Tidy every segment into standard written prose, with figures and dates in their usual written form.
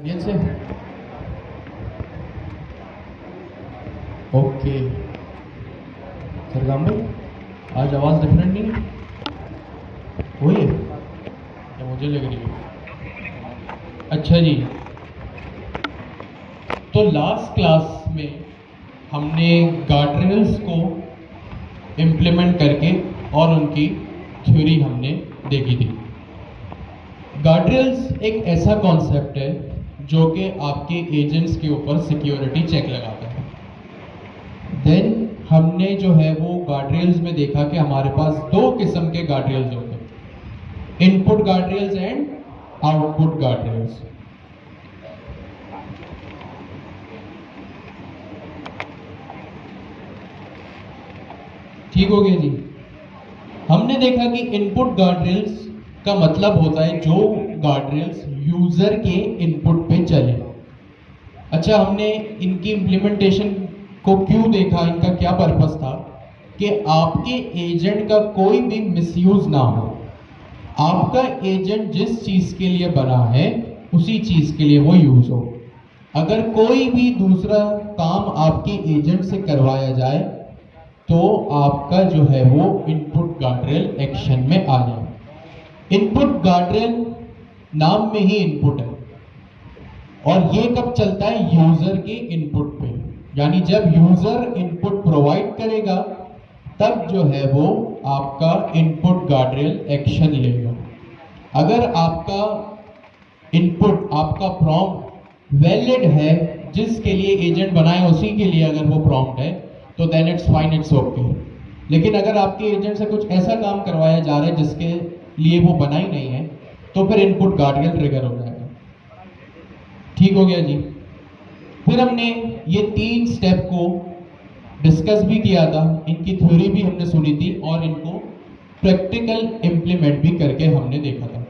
ये से ओके। सरगम भाई आज आवाज़ डिफरेंट नहीं है, वही है या मुझे लग रही है? अच्छा जी, तो लास्ट क्लास में हमने गार्डरेल्स को इम्प्लीमेंट करके और उनकी थ्योरी हमने देखी थी। गार्डरेल्स एक ऐसा कॉन्सेप्ट है जो कि आपके एजेंट्स के ऊपर सिक्योरिटी चेक लगाता है। देन हमने जो है वो गार्डरेल्स में देखा कि हमारे पास दो किस्म के गार्डरेल्स होते हैं, इनपुट गार्डरेल्स एंड आउटपुट गार्डरेल्स। ठीक हो गया जी। हमने देखा कि इनपुट गार्डरेल्स का मतलब होता है जो गार्डरेल्स यूजर के इनपुट पे चले। अच्छा, हमने इनकी इम्प्लीमेंटेशन को क्यों देखा, इनका क्या पर्पस था कि आपके एजेंट का कोई भी मिसयूज ना हो। आपका एजेंट जिस चीज के लिए बना है उसी चीज के लिए वो यूज हो। अगर कोई भी दूसरा काम आपके एजेंट से करवाया जाए तो आपका जो है वो इनपुट गार्डरेल एक्शन में आ जाए। इनपुट गार्डरेल नाम में ही इनपुट है और ये कब चलता है? यूजर के इनपुट पे, यानी जब यूजर इनपुट प्रोवाइड करेगा तब जो है वो आपका इनपुट गार्डरेल एक्शन लेगा। अगर आपका इनपुट, आपका प्रॉम्प्ट वैलिड है, जिसके लिए एजेंट बनाए उसी के लिए अगर वो प्रॉम्प्ट है तो then it's fine, it's okay. लेकिन अगर आपके एजेंट से कुछ ऐसा काम करवाया जा रहा है जिसके लिए वो बना ही नहीं है तो फिर इनपुट गार्डरेल ट्रिगर हो जाएगा। ठीक हो गया जी। फिर हमने ये 3 स्टेप को डिस्कस भी किया था, इनकी थ्योरी भी हमने सुनी थी और इनको प्रैक्टिकल इंप्लीमेंट भी करके हमने देखा था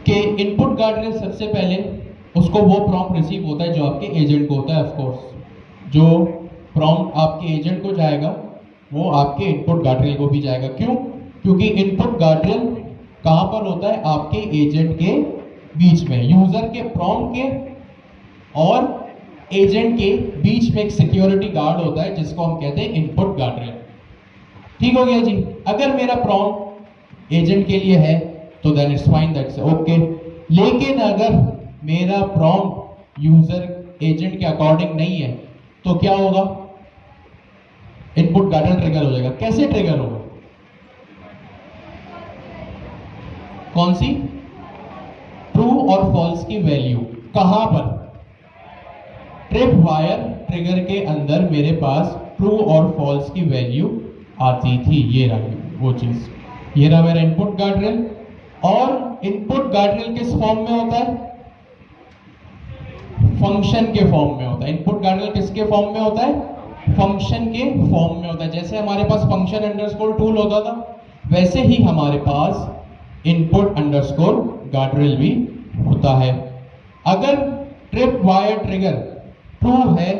कि इनपुट गार्डरेल सबसे पहले उसको वो प्रॉम्प्ट रिसीव होता है जो आपके एजेंट को होता है। ऑफ कोर्स जो प्रॉम्प्ट आपके एजेंट को जाएगा वो आपके इनपुट गार्डरेल को भी जाएगा। क्यों? क्योंकि इनपुट गार्डरेल कहां पर होता है? आपके एजेंट के बीच में, यूजर के प्रॉम्प्ट के और एजेंट के बीच में एक सिक्योरिटी गार्ड होता है जिसको हम कहते हैं इनपुट गार्डरेल। ठीक हो गया जी। अगर मेरा प्रॉम्प्ट एजेंट के लिए है तो then it's fine, that's okay. लेकिन अगर मेरा प्रॉम्प्ट यूजर एजेंट के अकॉर्डिंग नहीं है तो क्या होगा? इनपुट गार्डरेल ट्रिगर हो जाएगा। कैसे ट्रिगर होगा? कौन सी? ट्रू और फॉल्स की वैल्यू कहां पर? ट्रिप वायर ट्रिगर के अंदर मेरे पास ट्रू और फॉल्स की वैल्यू आती थी। ये रहा वो चीज, ये रहा मेरा इनपुट गार्डरेल। और इनपुट गार्डरेल किस फॉर्म में होता है? फंक्शन के फॉर्म में होता है। इनपुट गार्डरेल किसके फॉर्म में होता है? फंक्शन के फॉर्म में होता है। जैसे हमारे पास फंक्शन अंडरस्कोर टूल होता था वैसे ही हमारे पास इनपुट अंडरस्कोर गार्डरेल भी होता है। अगर ट्रिप वायर ट्रिगर ट्रू है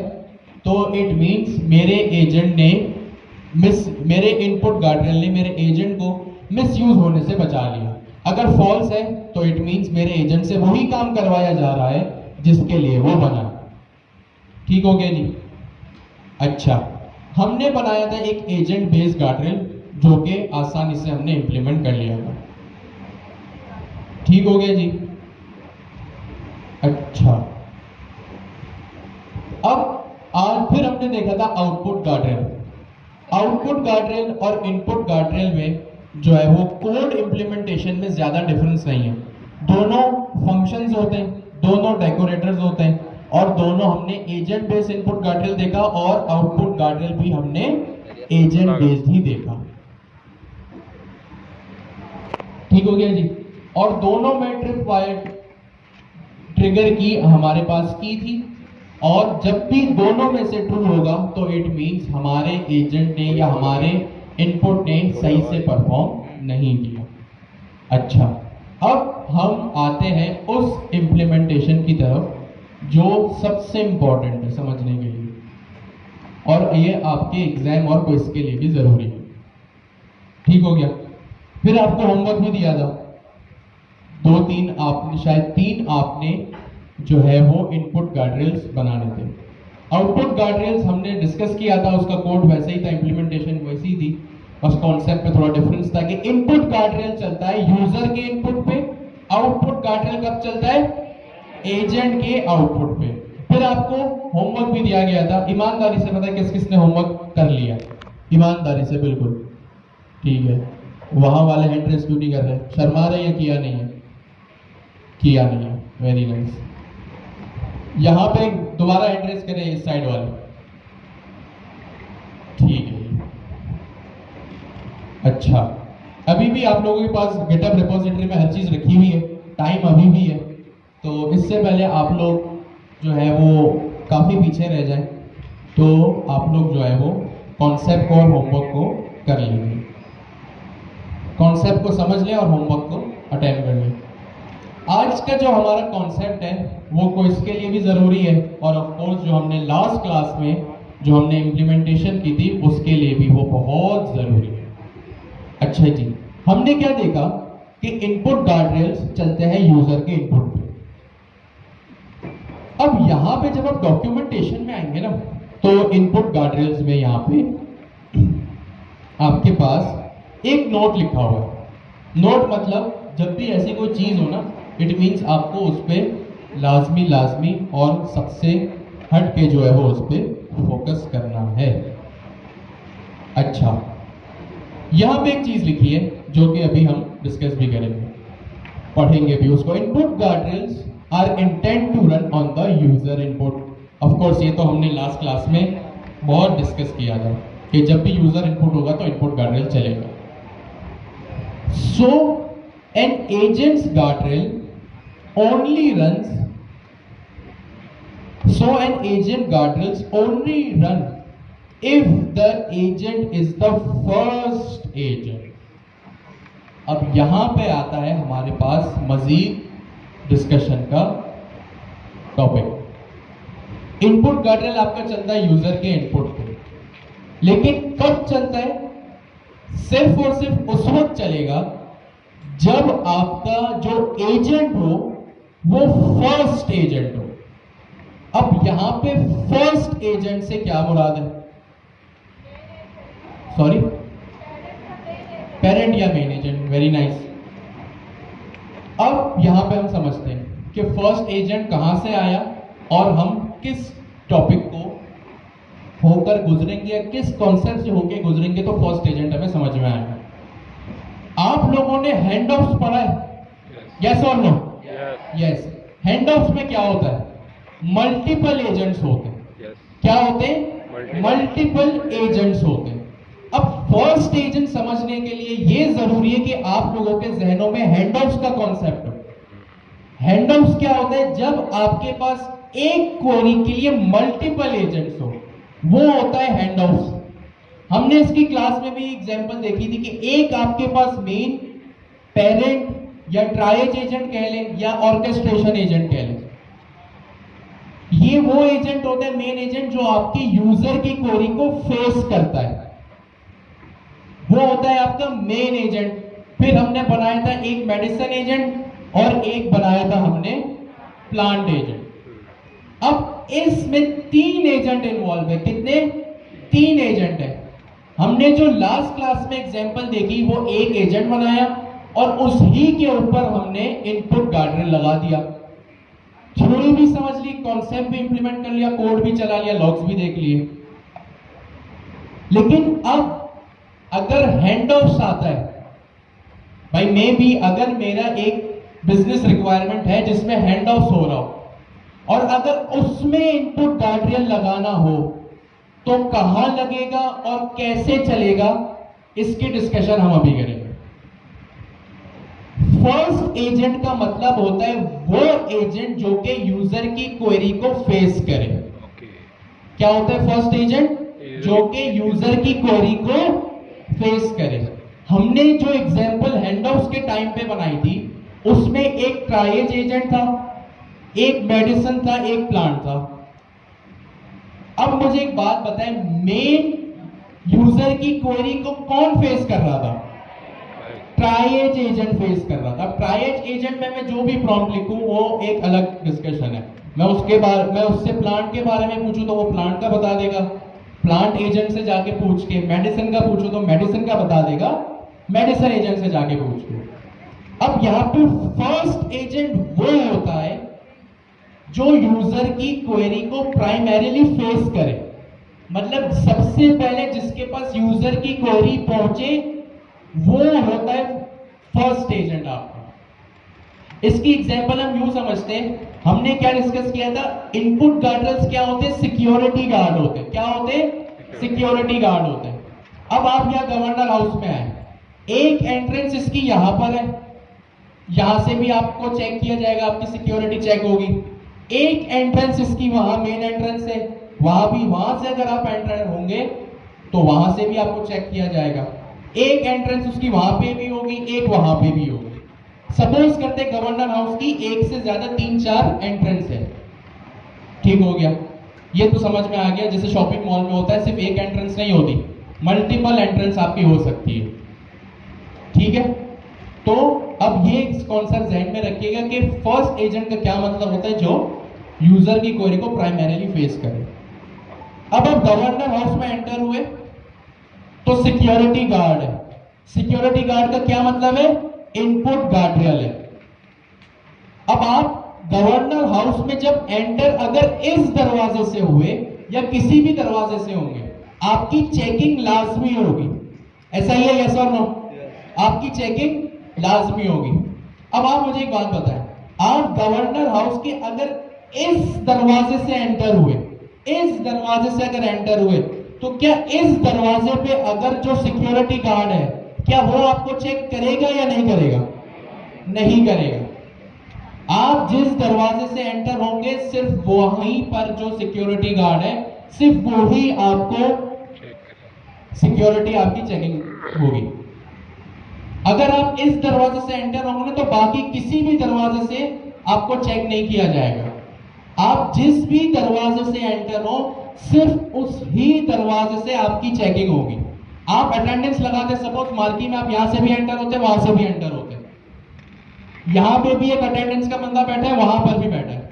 तो इट मींस मेरे एजेंट ने मेरे इनपुट गार्डरेल ने मेरे एजेंट को मिसयूज होने से बचा लिया। अगर फॉल्स है तो इट मींस मेरे एजेंट से वही काम करवाया जा रहा है जिसके लिए वो बना। ठीक हो गया जी। अच्छा, हमने बनाया था एक एजेंट बेस्ड गार्डरेल जो कि आसानी से हमने इंप्लीमेंट कर लिया था। ठीक हो गया जी। अच्छा, अब आज फिर हमने देखा था आउटपुट गार्डरेल। आउटपुट गार्डरेल और इनपुट गार्डरेल में जो है वो कोड इंप्लीमेंटेशन में ज्यादा डिफरेंस नहीं है। दोनों फंक्शंस होते हैं, दोनों डेकोरेटर्स होते हैं और दोनों हमने एजेंट बेस्ड इनपुट गार्डरेल देखा और आउटपुट गार्डरेल भी हमने एजेंट बेस्ड ही देखा। ठीक हो गया जी। और दोनों में ट्रिप वायर ट्रिगर की हमारे पास की थी और जब भी दोनों में से ट्रू होगा तो इट मींस हमारे एजेंट ने या हमारे इनपुट ने सही से परफॉर्म नहीं किया। अच्छा, अब हम आते हैं उस इंप्लीमेंटेशन की तरफ जो सबसे इंपॉर्टेंट है समझने के लिए और ये आपके एग्जाम और क्विज के लिए भी जरूरी है। ठीक हो गया। फिर आपको होमवर्क भी दिया था 2-3, आपने शायद 3 आपने जो है वो इनपुट गार्डरेल्स बनाने थे। आउटपुट गार्डरेल्स हमने डिस्कस किया था, उसका कोड वैसे ही था, इंप्लीमेंटेशन वैसी ही थी, बस कॉन्सेप्ट में थोड़ा डिफरेंस था कि इनपुट गार्डरेल चलता है यूजर के इनपुट पे, आउटपुट गार्डरेल कब चलता है? एजेंट के आउटपुट पे। फिर आपको होमवर्क भी दिया गया था, ईमानदारी से बताएं किस किसने होमवर्क कर लिया? ईमानदारी से, बिल्कुल ठीक है। वहां वाले हैंड रेस क्यों नहीं कर रहे? शर्मा रहे या किया नहीं है? किया नहीं है, वेरी नाइस। यहां पे दोबारा हैंड रेस करें, इस साइड वाले, ठीक है। अच्छा, अभी भी आप लोगों के पास गिटहब रिपोजिटरी में हर चीज रखी हुई है, टाइम अभी भी है, तो इससे पहले आप लोग जो है वो काफी पीछे रह जाए, तो आप लोग जो है वो कॉन्सेप्ट को और होमवर्क को कर लेंगे। कॉन्सेप्ट को समझ लें और होमवर्क को अटेंड कर लें। आज का जो हमारा कॉन्सेप्ट है वो क्विज के लिए भी जरूरी है, और ऑफ कोर्स जो हमने लास्ट क्लास में जो हमने इम्प्लीमेंटेशन की थी उसके लिए भी वो बहुत जरूरी है। अच्छा जी, हमने क्या देखा कि इनपुट गार्डरेल्स चलते हैं यूजर के इनपुट पे। अब यहां पे जब आप डॉक्यूमेंटेशन में आएंगे ना, तो इनपुट गार्डरेल्स में यहां पे आपके पास एक नोट लिखा हुआ है। नोट मतलब जब भी ऐसी कोई चीज हो ना, इट मीन्स आपको उस पर लाजमी और सबसे हट के जो है वो उस पर फोकस करना है। अच्छा, यहां पे एक चीज लिखी है जो कि अभी हम डिस्कस भी करेंगे, पढ़ेंगे भी उसको। Input guardrails are intend to run on the user input. Of course ये तो हमने लास्ट क्लास में बहुत डिस्कस किया था कि जब भी यूजर इनपुट होगा तो इनपुट गार्डरेल चलेगा। So an agents guardrail only runs, so an agent guardrails only run if the agent is the first agent. अब यहां पे आता है हमारे पास मजीद डिस्कशन का टॉपिक। इनपुट गार्डरेल आपका चलता है यूजर के इनपुट पे, लेकिन कब चलता है? सिर्फ और सिर्फ उस वक्त चलेगा जब आपका जो एजेंट हो वो फर्स्ट एजेंट हो। अब यहां पे फर्स्ट एजेंट से क्या मुराद है? सॉरी, पेरेंट या मेन एजेंट, वेरी नाइस। अब यहां पे हम समझते हैं कि फर्स्ट एजेंट कहां से आया और हम किस टॉपिक को होकर गुजरेंगे या किस कॉन्सेप्ट से होकर गुजरेंगे, तो फर्स्ट एजेंट हमें समझ में आएगा। आप लोगों ने हैंड ऑफ्स पढ़ा है? यस और नो? यस। हैंड ऑफ्स में क्या होता है? मल्टीपल एजेंट्स होते हैं। क्या होते हैं? मल्टीपल एजेंट्स होते हैं। अब फर्स्ट एजेंट समझने के लिए यह जरूरी है कि आप लोगों के जहनों में हैंड ऑफ्स का कॉन्सेप्ट हो। हैंड ऑफ्स क्या होता है? जब आपके पास एक क्वेरी के लिए मल्टीपल एजेंट्स हो, वो होता है हैंड ऑफ्स। हमने इसकी क्लास में भी एग्जांपल देखी थी कि एक आपके पास मेन, पेरेंट या ट्राइएज एजेंट कह लें या ऑर्केस्ट्रेशन एजेंट कह लें। ये वो एजेंट होता है, मेन एजेंट, जो आपकी यूजर की क्वेरी को फेस करता है, वो होता है आपका मेन एजेंट। फिर हमने बनाया था एक मेडिसिन एजेंट और एक बनाया था हमने प्लांट एजेंट। अब इसमें 3 एजेंट इन्वॉल्व है। कितने? 3 एजेंट है। हमने जो लास्ट क्लास में एग्जांपल देखी वो एक एजेंट बनाया और उस ही के ऊपर हमने इनपुट गार्डरेल लगा दिया। थ्योरी भी समझ ली, कॉन्सेप्ट भी इंप्लीमेंट कर लिया, कोड भी चला लिया, लॉग्स भी देख लिए। लेकिन अब अगर हैंड ऑफ्स आता है, भाई मे भी अगर मेरा एक बिजनेस रिक्वायरमेंट है जिसमें हैंड ऑफ्स हो रहा हो और अगर उसमें इनपुट गार्डरेल लगाना हो तो कहां लगेगा और कैसे चलेगा, इसकी डिस्कशन हम अभी करेंगे। फर्स्ट एजेंट का मतलब होता है वो एजेंट जो कि यूजर की क्वेरी को फेस करे। क्या होता है फर्स्ट एजेंट? जो कि यूजर की क्वेरी को फेस करे। हमने जो एग्जांपल हैंडऑफ्स के टाइम पे बनाई थी उसमें एक ट्राइएज एजेंट था, एक मेडिसिन था, एक प्लांट था। अब मुझे एक बात बताएं, मेन यूजर की क्वेरी को कौन फेस कर रहा था? ट्राइएज एजेंट फेस कर रहा था। ट्राइएज एजेंट में मैं जो भी प्रॉम्प्ट लिखूं वो एक अलग डिस्कशन है। मैं उससे प्लांट के बारे में पूछूं तो वो प्लांट का बता देगा, प्लांट एजेंट से जाके पूछ के मेडिसिन का पूछूं तो मेडिसिन का बता देगा, मेडिसिन एजेंट से जाके पूछ के। अब यहाँ पे फर्स्ट एजेंट वो होता है जो यूजर की क्वेरी को प्राइमरीली फेस करे, मतलब सबसे पहले जिसके पास यूजर की क्वेरी पहुंचे वो होता है फर्स्ट एजेंट आपका। इसकी एग्जांपल हम यूं समझते हैं, हमने क्या डिस्कस किया था, इनपुट गार्ड्रेल्स क्या होते हैं, सिक्योरिटी गार्ड होते हैं। क्या होते हैं? सिक्योरिटी गार्ड होते हैं। अब आप यहाँ गवर्नर हाउस में आए, एक एंट्रेंस इसकी यहां पर है, यहां से भी आपको चेक किया जाएगा, आपकी सिक्योरिटी चेक होगी। एक एंट्रेंस इसकी वहां मेन एंट्रेंस है, वहां से अगर आप एंटर होंगे तो वहां से भी आपको चेक किया जाएगा। एक एंट्रेंस उसकी वहां पे भी होगी, एक वहां पे भी होगी। सपोज करते गवर्नर हाउस की एक से ज्यादा 3-4 एंट्रेंस है, ठीक हो गया। ये तो समझ में आ गया, जैसे शॉपिंग मॉल में होता है सिर्फ एक एंट्रेंस नहीं होती, मल्टीपल एंट्रेंस आपकी हो सकती है, ठीक है। तो अब ये कॉन्सेप्ट ध्यान में रखिएगा कि फर्स्ट एजेंट का क्या मतलब होता है, जो यूजर की क्वेरी को प्राइमरीली फेस करे। अब आप गवर्नर हाउस में एंटर हुए तो सिक्योरिटी गार्ड है, सिक्योरिटी गार्ड का क्या मतलब है, इनपुट गार्ड्रेल है। अब आप गवर्नर हाउस में जब एंटर अगर इस दरवाजे से हुए या किसी भी दरवाजे से होंगे, आपकी चेकिंग लाजमी होगी। ऐसा ही है, यस और नो? आपकी चेकिंग लाजमी होगी। अब आप मुझे एक बात बताएं, आप गवर्नर हाउस के अगर इस दरवाजे से एंटर हुए, इस दरवाजे से अगर एंटर हुए, तो क्या इस दरवाजे पे अगर जो सिक्योरिटी गार्ड है, क्या वो आपको चेक करेगा या नहीं करेगा? नहीं करेगा। आप जिस दरवाजे से एंटर होंगे सिर्फ वहीं पर जो सिक्योरिटी गार्ड है, सिर्फ वो ही आपको सिक्योरिटी आपकी चेकिंग होगी। अगर आप इस दरवाजे से एंटर होंगे तो बाकी किसी भी दरवाजे से आपको चेक नहीं किया जाएगा। आप जिस भी दरवाजे से एंटर हो सिर्फ उस ही दरवाजे से आपकी चेकिंग होगी। आप अटेंडेंस लगाते, सपोज मार्की में आप यहां से भी एंटर होते, वहां से भी एंटर होते, यहां पे भी एक अटेंडेंस का बंदा बैठा है, वहां पर भी बैठा है।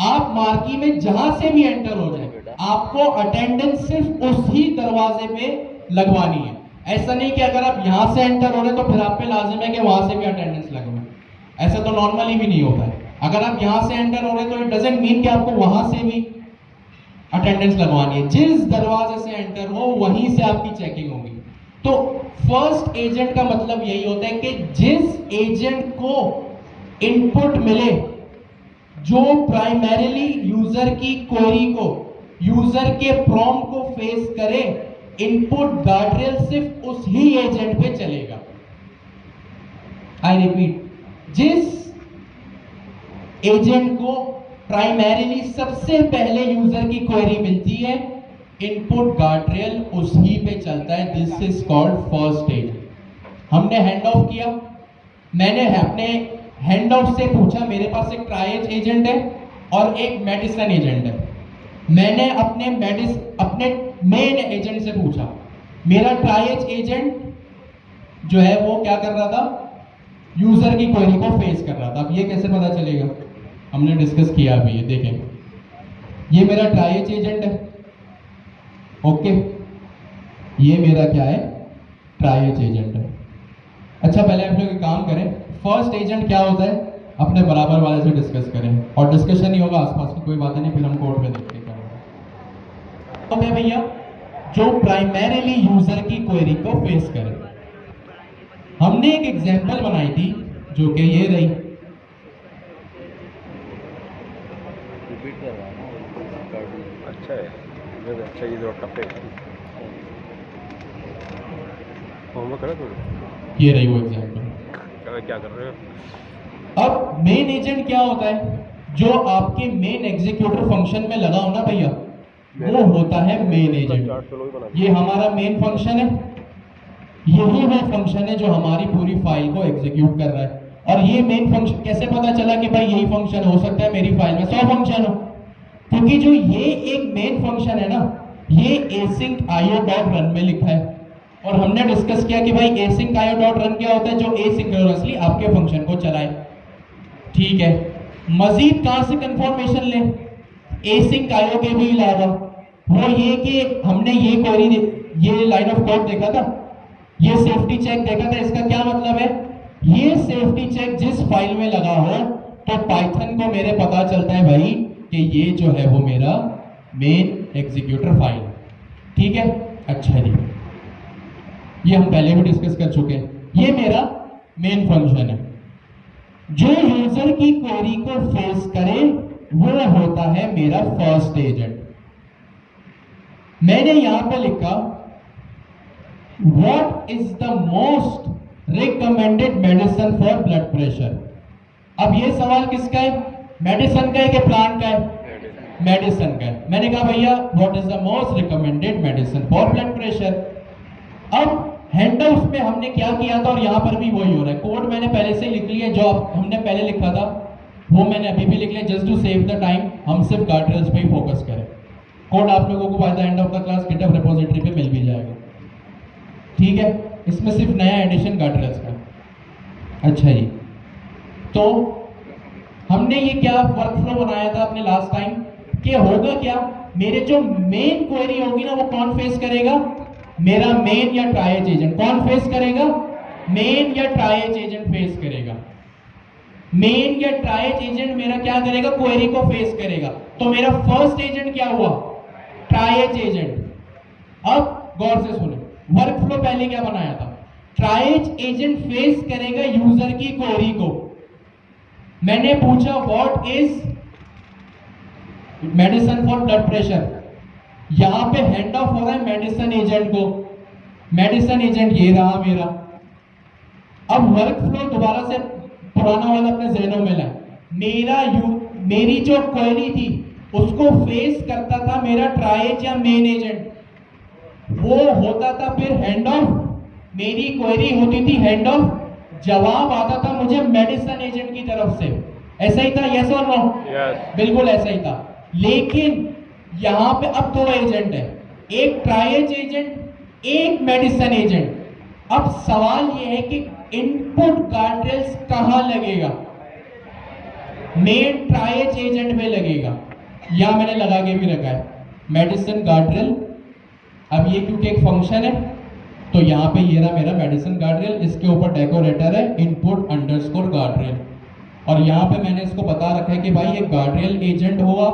आप मार्की में जहां से भी एंटर हो जाए, आपको अटेंडेंस सिर्फ उस ही दरवाजे पे लगवानी है। ऐसा नहीं कि अगर आप यहां से एंटर हो रहे तो फिर आप पे लाजिम है कि वहां से भी अटेंडेंस लगवाए, ऐसा तो नॉर्मली भी नहीं होता है। अगर आप यहां से एंटर हो रहे तो इट डजंट मीन कि आपको वहां से भी अटेंडेंस लगवानी है। जिस दरवाजे से एंटर हो वहीं से आपकी चेकिंग होगी। तो फर्स्ट एजेंट का मतलब यही होता है कि जिस एजेंट को इनपुट मिले जो प्राइमरीली यूजर की क्वेरी को, यूजर के प्रॉम्प्ट को फेस करे, इनपुट गार्ड्रेल सिर्फ उस ही एजेंट पे चलेगा। आई रिपीट, जिस एजेंट को प्राइमरीली सबसे पहले यूजर की क्वेरी मिलती है, इनपुट गार्ड्रेल उसी पे चलता है। This is called first agent. हमने हैंड ऑफ किया, मैंने अपने हैंड ऑफ से पूछा, मेरे पास एक ट्रायज एजेंट है और एक मेडिसिन एजेंट है। मैंने अपने मेन एजेंट से पूछा, मेरा ट्रायज एजेंट जो है वो क्या कर रहा था, यूजर की क्वेरी को फेस कर रहा था। अब ये कैसे पता चलेगा, हमने डिस्कस किया अभी, ये देखें, ये मेरा ट्रायज एजेंट है, ओके, ये मेरा क्या है, ट्रायज एजेंट है। अच्छा, पहले आप लोग एक काम करें, फर्स्ट एजेंट क्या होता है अपने बराबर वाले से डिस्कस करें, और डिस्कशन ही होगा आसपास की कोई बात नहीं, फिर हम कोर्ट में देखते हैं। तो मैं भैया जो प्राइमरीली यूजर की क्वेरी को फेस करे, हमने एक एग्जांपल बनाई थी जो कि ये रही। अच्छा है, अच्छा, ये जो टफ है, होमवर्क करा थोड़ा। ये रही वो एग्जांपल। क्या कर रहे हो? अब मेन एजेंट क्या होता है, जो आपके मेन एग्जीक्यूटर फंक्शन में लगा हो ना भैया, वो होता है मेन एजेंट। ये हमारा मेन फंक्शन है, यही वो फंक्शन है जो हमारी पूरी फाइल को एग्जीक्यूट कर रहा है। और ये मेन फंक्शन कैसे पता चला कि भाई यही फंक्शन हो सकता है मेरी फाइल में 100 फंक्शन हो, क्योंकि जो ये एक मेन फंक्शन है ना, ये async io.run में लिखा है। और हमने डिस्कस किया कि भाई async io.run क्या होता है, जो एसिंक्रोनसली आपके फंक्शन को चलाए, ठीक है। मजीद कहां से कंफर्मेशन ले? एसिंक आयो के भी अलावा वो ये कि हमने ये क्वेरी, ये लाइन ऑफ कोड देखा था, ये सेफ्टी चेक देखा था। इसका क्या मतलब है? ये सेफ्टी चेक जिस फाइल में लगा हो तो पाइथन को मेरे पता चलता है भाई कि ये जो है वो मेरा मेन एग्जीक्यूटर फाइल। ठीक है, अच्छा जी, ये हम पहले भी डिस्कस कर चुके हैं। ये मेरा मेन फंक्शन है। जो यूजर की क्वेरी को फेस करे वो होता है मेरा फर्स्ट एजेंट। मैंने यहां पे लिखा what is the most recommended medicine for blood pressure. अब ये सवाल किसका है? मेडिसिन का है कि प्लांट का है? मेडिसिन का है। मैंने कहा भैया what is the most recommended medicine for blood pressure. अब हैंडआउट्स में हमने क्या किया था और यहां पर भी वही हो रहा है। कोड मैंने पहले से लिख लिया, जो हमने पहले लिखा था वो मैंने अभी भी लिख लिया। Just to save the time हम सिर्फ गार्डरेल्स पे ही फोकस करें। कोड आप लोगों को by the end of the class GitHub repository पे मिल भी जाएगा। ठीक है, इसमें सिर्फ नया एडिशन गार्डरेल्स का। अच्छा जी, तो हमने ये क्या वर्क फ्लो बनाया था अपने लास्ट टाइम कि होगा क्या, मेरे जो मेन क्वेरी होगी ना वो कौन फेस करेगा? मेरा मेन या ट्राइएज एजेंट। कौन फेस करेगा? मेन या ट्राइएज एजेंट फेस करेगा। मेन या ट्राइएज एजेंट मेरा क्या करेगा? क्वेरी को फेस करेगा। तो मेरा फर्स्ट एजेंट क्या हुआ? Triage agent. अब गौर से सुने, वर्क फ्लो पहले क्या बनाया था? ट्राइएज एजेंट फेस करेगा यूजर की क्वेरी को। मैंने पूछा what is medicine for blood pressure, यहां पे हैंड ऑफ हो रहा है मेडिसिन एजेंट को। मेडिसिन एजेंट ये रहा मेरा। अब वर्क फ्लो दोबारा से पुराना वाला अपने ज़हनों में लाए। मेरी जो क्वेरी थी उसको फेस करता था मेरा ट्राइएज या मेन एजेंट, वो होता था फिर हैंड ऑफ। मेरी क्वेरी होती थी हैंड ऑफ, जवाब आता था मुझे मेडिसिन एजेंट की तरफ से। ऐसा ही था, यस और नो? यस, बिल्कुल ऐसा ही था। लेकिन यहां पे अब दो एजेंट है, एक ट्राइएज एजेंट, एक मेडिसिन एजेंट। अब सवाल यह है कि इनपुट गार्डरेल्स कहां लगेगा? मेन ट्राइएज एजेंट में लगेगा। यहां मैंने लगा के भी रखा है मेडिसिन गार्डरेल। अब ये क्योंकि एक फंक्शन है तो यहां पे ये रहा मेरा मेडिसिन गार्डरेल, इसके ऊपर डेकोरेटर है इनपुट अंडरस्कोर गार्डरेल। और यहां पे मैंने इसको बता रखा है कि भाई ये गार्डरेल एजेंट होगा,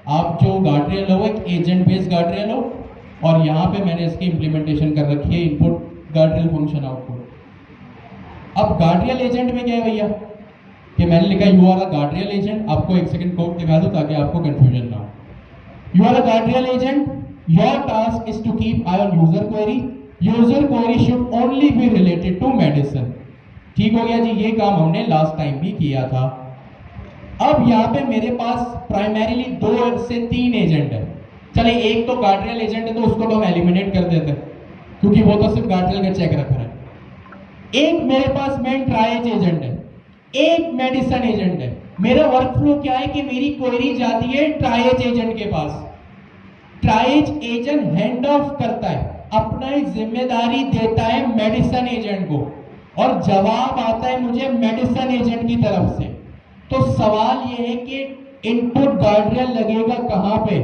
आप जो गार्डरेल हो एक एजेंट बेस्ड गार्डरेल हो। और यहां पे मैंने इसकी इंप्लीमेंटेशन कर रखी है इनपुट गार्डरेल फंक्शन आउटपुट। अब गार्डरेल एजेंट में क्या है भैया कि मैंने लिखा you are a guardrail agent. आपको एक सेकंड कोड दिखा दूं ताकि आपको कंफ्यूजन ना हो। You are a guardrail agent, your task is to keep eye on user query. User query should only be related to medicine. ठीक हो गया जी, ये काम हमने लास्ट टाइम भी किया था। अब यहाँ पे मेरे पास प्राइमरीली 2 से 3 एजेंट है। चले एक तो गार्डरेल एजेंट है तो उसको तो हम एलिमिनेट कर देते हैं क्योंकि वो तो सिर्फ गार्डरेल का चेक रख रहा है। एक मेरे पास मेन ट्राइएज एजेंट है, एक मेडिसिन एजेंट है। मेरा वर्क फ्लो क्या है कि मेरी क्वेरी जाती है ट्राइएज एजेंट के पास। ट्राइएज एजेंट हैंड ऑफ करता है, अपना जिम्मेदारी देता है मेडिसिन एजेंट को और जवाब आता है मुझे मेडिसिन एजेंट की तरफ से। तो सवाल यह है कि इनपुट गार्डरेल लगेगा कहां पे?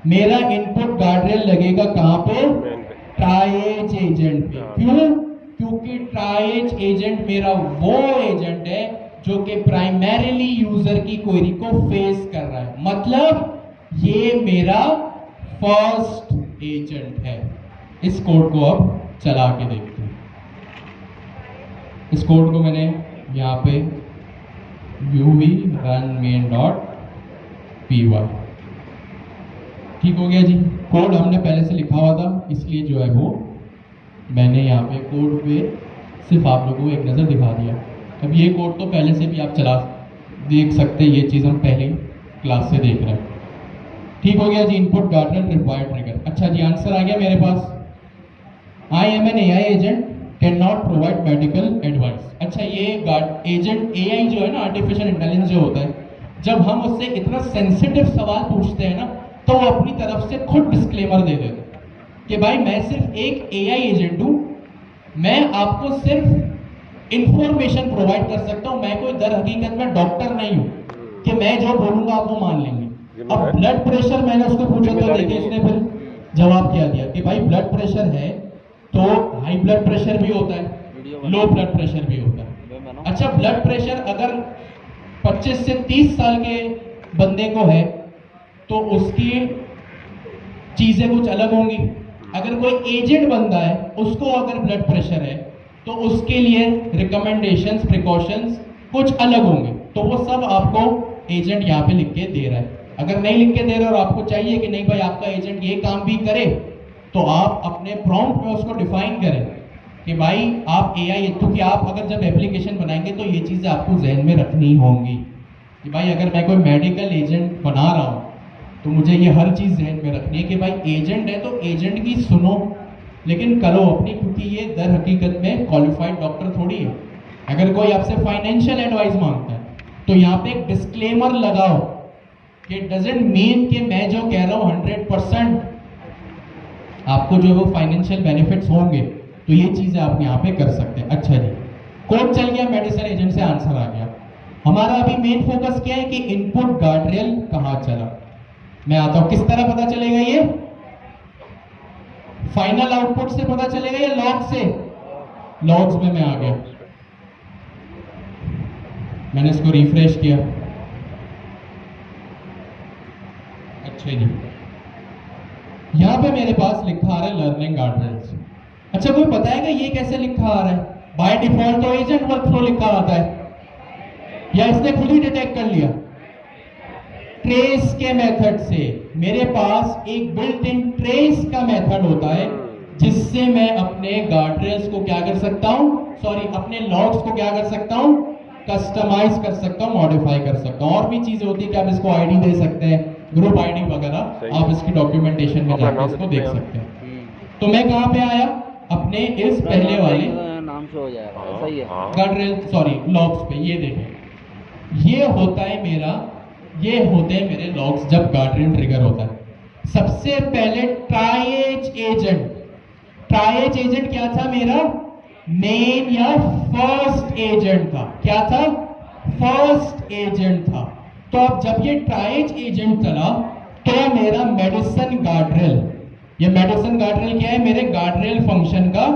मेरा इनपुट गार्डरेल लगेगा कहां पे? ट्राइएज एजेंट पे। क्यों? क्योंकि ट्राइएज एजेंट मेरा वो एजेंट है जो कि प्राइमरीली यूजर की क्वेरी को फेस कर रहा है। मतलब ये मेरा फर्स्ट एजेंट है। इस कोड को अब चला के देखते हैं। इस कोड को मैंने यहां पे uv run main.py। ठीक हो गया जी। कोड हमने पहले से लिखा हुआ था इसलिए जो है वो मैंने यहाँ पे कोड पे सिर्फ आप लोगों को एक नज़र दिखा दिया। अब ये कोड तो पहले से भी आप चला देख सकते हैं, ये चीज़ हम पहले क्लास से देख रहे हैं। ठीक हो गया जी। Input guardrail required trigger. अच्छा जी, आंसर आ गया मेरे पास। I am an AI agent can not provide medical advice. अच्छा, ये एजेंट AI जो है ना, आर्टिफिशियल इंटेलिजेंस जो होता है, जब हम उससे इतना सेंसिटिव सवाल पूछते हैं ना तो वो अपनी तरफ से खुद डिस्क्लेमर दे देते कि भाई मैं सिर्फ एक AI एजेंट हूं, मैं आपको सिर्फ इंफॉर्मेशन प्रोवाइड कर सकता हूं। मैं कोई दर हकीकत में डॉक्टर नहीं हूं कि मैं जो बोलूंगा आप वो मान लेंगे। अब ब्लड प्रेशर मैंने उसको पूछा तो देखिए इसने फिर जवाब क्या दिया कि भाई ब्लड प्रेशर है तो हाई ब्लड प्रेशर भी होता है, लो ब्लड प्रेशर भी होता है। अच्छा, ब्लड प्रेशर अगर 25 से 30 साल के बंदे को है तो उसकी चीजें कुछ अलग होंगी। अगर कोई एजेड बंदा है उसको अगर ब्लड प्रेशर है तो उसके लिए रिकमेंडेशंस, प्रिकॉशंस कुछ अलग होंगे। तो वो सब आपको एजेंट यहाँ पे लिख के दे रहा है। अगर नहीं लिख के दे रहा और आपको चाहिए कि नहीं भाई आपका एजेंट ये काम भी करे, तो आप अपने प्रॉम्प्ट में उसको डिफाइन करें कि भाई आप एआई, क्योंकि आप अगर जब एप्लीकेशन बनाएंगे तो ये चीज़ें आपको जहन में रखनी होंगी कि भाई अगर मैं कोई मेडिकल एजेंट बना रहा हूँ तो मुझे ये हर चीज़ जहन में रखनी है कि भाई एजेंट है तो एजेंट की सुनो लेकिन करो अपनी, क्योंकि ये दर हकीकत में क्वालिफाइड डॉक्टर थोड़ी है। अगर कोई आपसे फाइनेंशियल एडवाइस मांगता है तो यहाँ पे एक डिस्क्लेमर लगाओ कि डजंट मीन कि मैं जो कह रहा हूँ 100% आपको जो है वो फाइनेंशियल बेनिफिट्स होंगे, तो ये चीजें आप यहाँ पे कर सकते हैं। अच्छा जी, कोड चल गया, मेडिसिन एजेंट से आंसर आ गया। हमारा अभी मेन फोकस क्या है कि इनपुट गार्डरेल कहाँ चला। मैं आता हूं, किस तरह पता चलेगा ये? फाइनल आउटपुट से पता चलेगा या लॉग से? लॉग्स में मैं आ गया, मैंने इसको रिफ्रेश किया। अच्छा जी, यहां पे मेरे पास लिखा आ रहा है लर्निंग गार्डरेल्स। अच्छा, कोई बताएगा ये कैसे लिखा आ रहा है? बाय डिफॉल्ट तो एजेंट वर्कफ्लो लिखा आता है या इसने खुद ही डिटेक्ट कर लिया? ट्रेस के मेथड से मेरे पास एक बिल्ट इन ट्रेस का मेथड होता है जिससे मैं अपने गार्डरेल्स को क्या कर सकता हूं, सॉरी अपने लॉग्स को क्या कर सकता हूं, कस्टमाइज कर सकता हूं, मॉडिफाई कर सकता हूं। और भी चीजें होती है कि आप इसको आईडी दे सकते हैं, ग्रुप आईडी वगैरह, आप इसकी डॉक्यूमेंटेशन में जाकर इसको देख सकते हैं। तो मैं कहां पे आया? अपने इस पहले वाले नाम से हो जाएगा, सही है, गार्डरेल सॉरी लॉग्स पे। ये देखें, ये होता है मेरा, ये होते हैं मेरे लॉग्स जब गार्डरेल ट्रिगर होता है। सबसे पहले ट्राइएज एजेंट, ट्राइएज एजेंट क्या था मेरा? मेन या फर्स्ट एजेंट था। क्या था? फर्स्ट एजेंट था। तो अब जब ये ट्राइएज एजेंट चला तो मेरा मेडिसिन गार्डरेल, ये मेडिसिन गार्डरेल क्या है? मेरे गार्डरेल फंक्शन का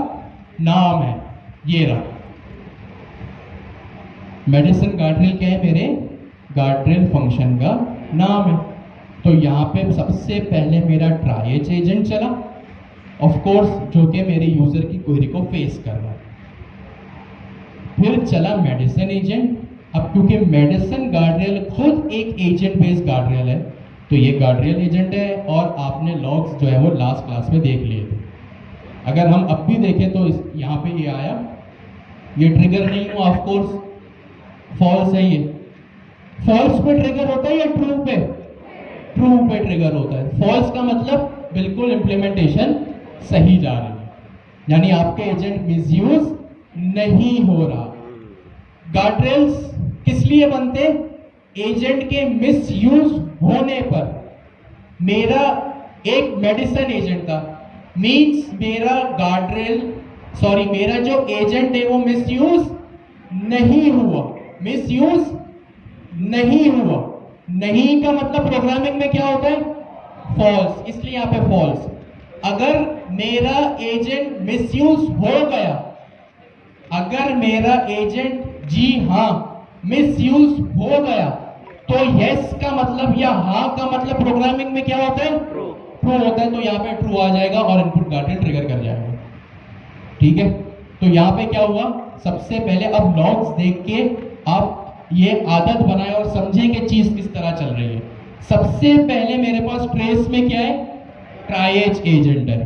नाम है, ये रहा। मेडिसिन गार्डरेल क्या है? मेरे गार्डरेल फंक्शन का नाम है। तो यहां पे सबसे पहले मेरा ट्राइएज एजेंट चला, ऑफ कोर्स जो कि मेरे यूजर की क्वेरी को फेस कर रहा है। फिर चला मेडिसिन एजेंट। अब क्योंकि मेडिसिन गार्डरेल खुद एक एजेंट बेस्ड गार्डरेल है तो ये गार्डरेल एजेंट है, और आपने लॉग्स जो है वो लास्ट क्लास में देख लिए थे। अगर हम अब भी देखें तो यहाँ पे ये आया, ये ट्रिगर नहीं हुआ, ऑफ कोर्स फॉल्स है। ये फॉल्स पे ट्रिगर होता है या ट्रू पे? ट्रू पे ट्रिगर होता है। फॉल्स का मतलब बिल्कुल इंप्लीमेंटेशन सही जा रही है, यानी आपके एजेंट मिसयूज नहीं हो रहा। गार्डरेल्स किस लिए बनते? एजेंट के मिसयूज होने पर। मेरा एक मेडिसिन एजेंट था, मींस मेरा गार्डरेल, सॉरी मेरा जो एजेंट है वो मिसयूज नहीं हुआ। मिसयूज नहीं हुआ, नहीं का मतलब प्रोग्रामिंग में क्या होता है? फॉल्स, इसलिए यहां पे फॉल्स। अगर मेरा एजेंट मिसयूज हो गया, अगर मेरा एजेंट जी हां मिसयूज हो गया, तो यस का मतलब या हाँ का मतलब प्रोग्रामिंग में क्या होता है? ट्रू होता है। तो यहाँ पे ट्रू आ जाएगा और इनपुट गार्डरेल ट्रिगर कर जाएगा। ठीक है, तो यहाँ पे क्या हुआ? सबसे पहले अब लॉग्स देख के आप ये आदत बनाए और समझें कि चीज किस तरह चल रही है। सबसे पहले मेरे पास ट्रेस में क्या है? ट्राइएज एजेंट है।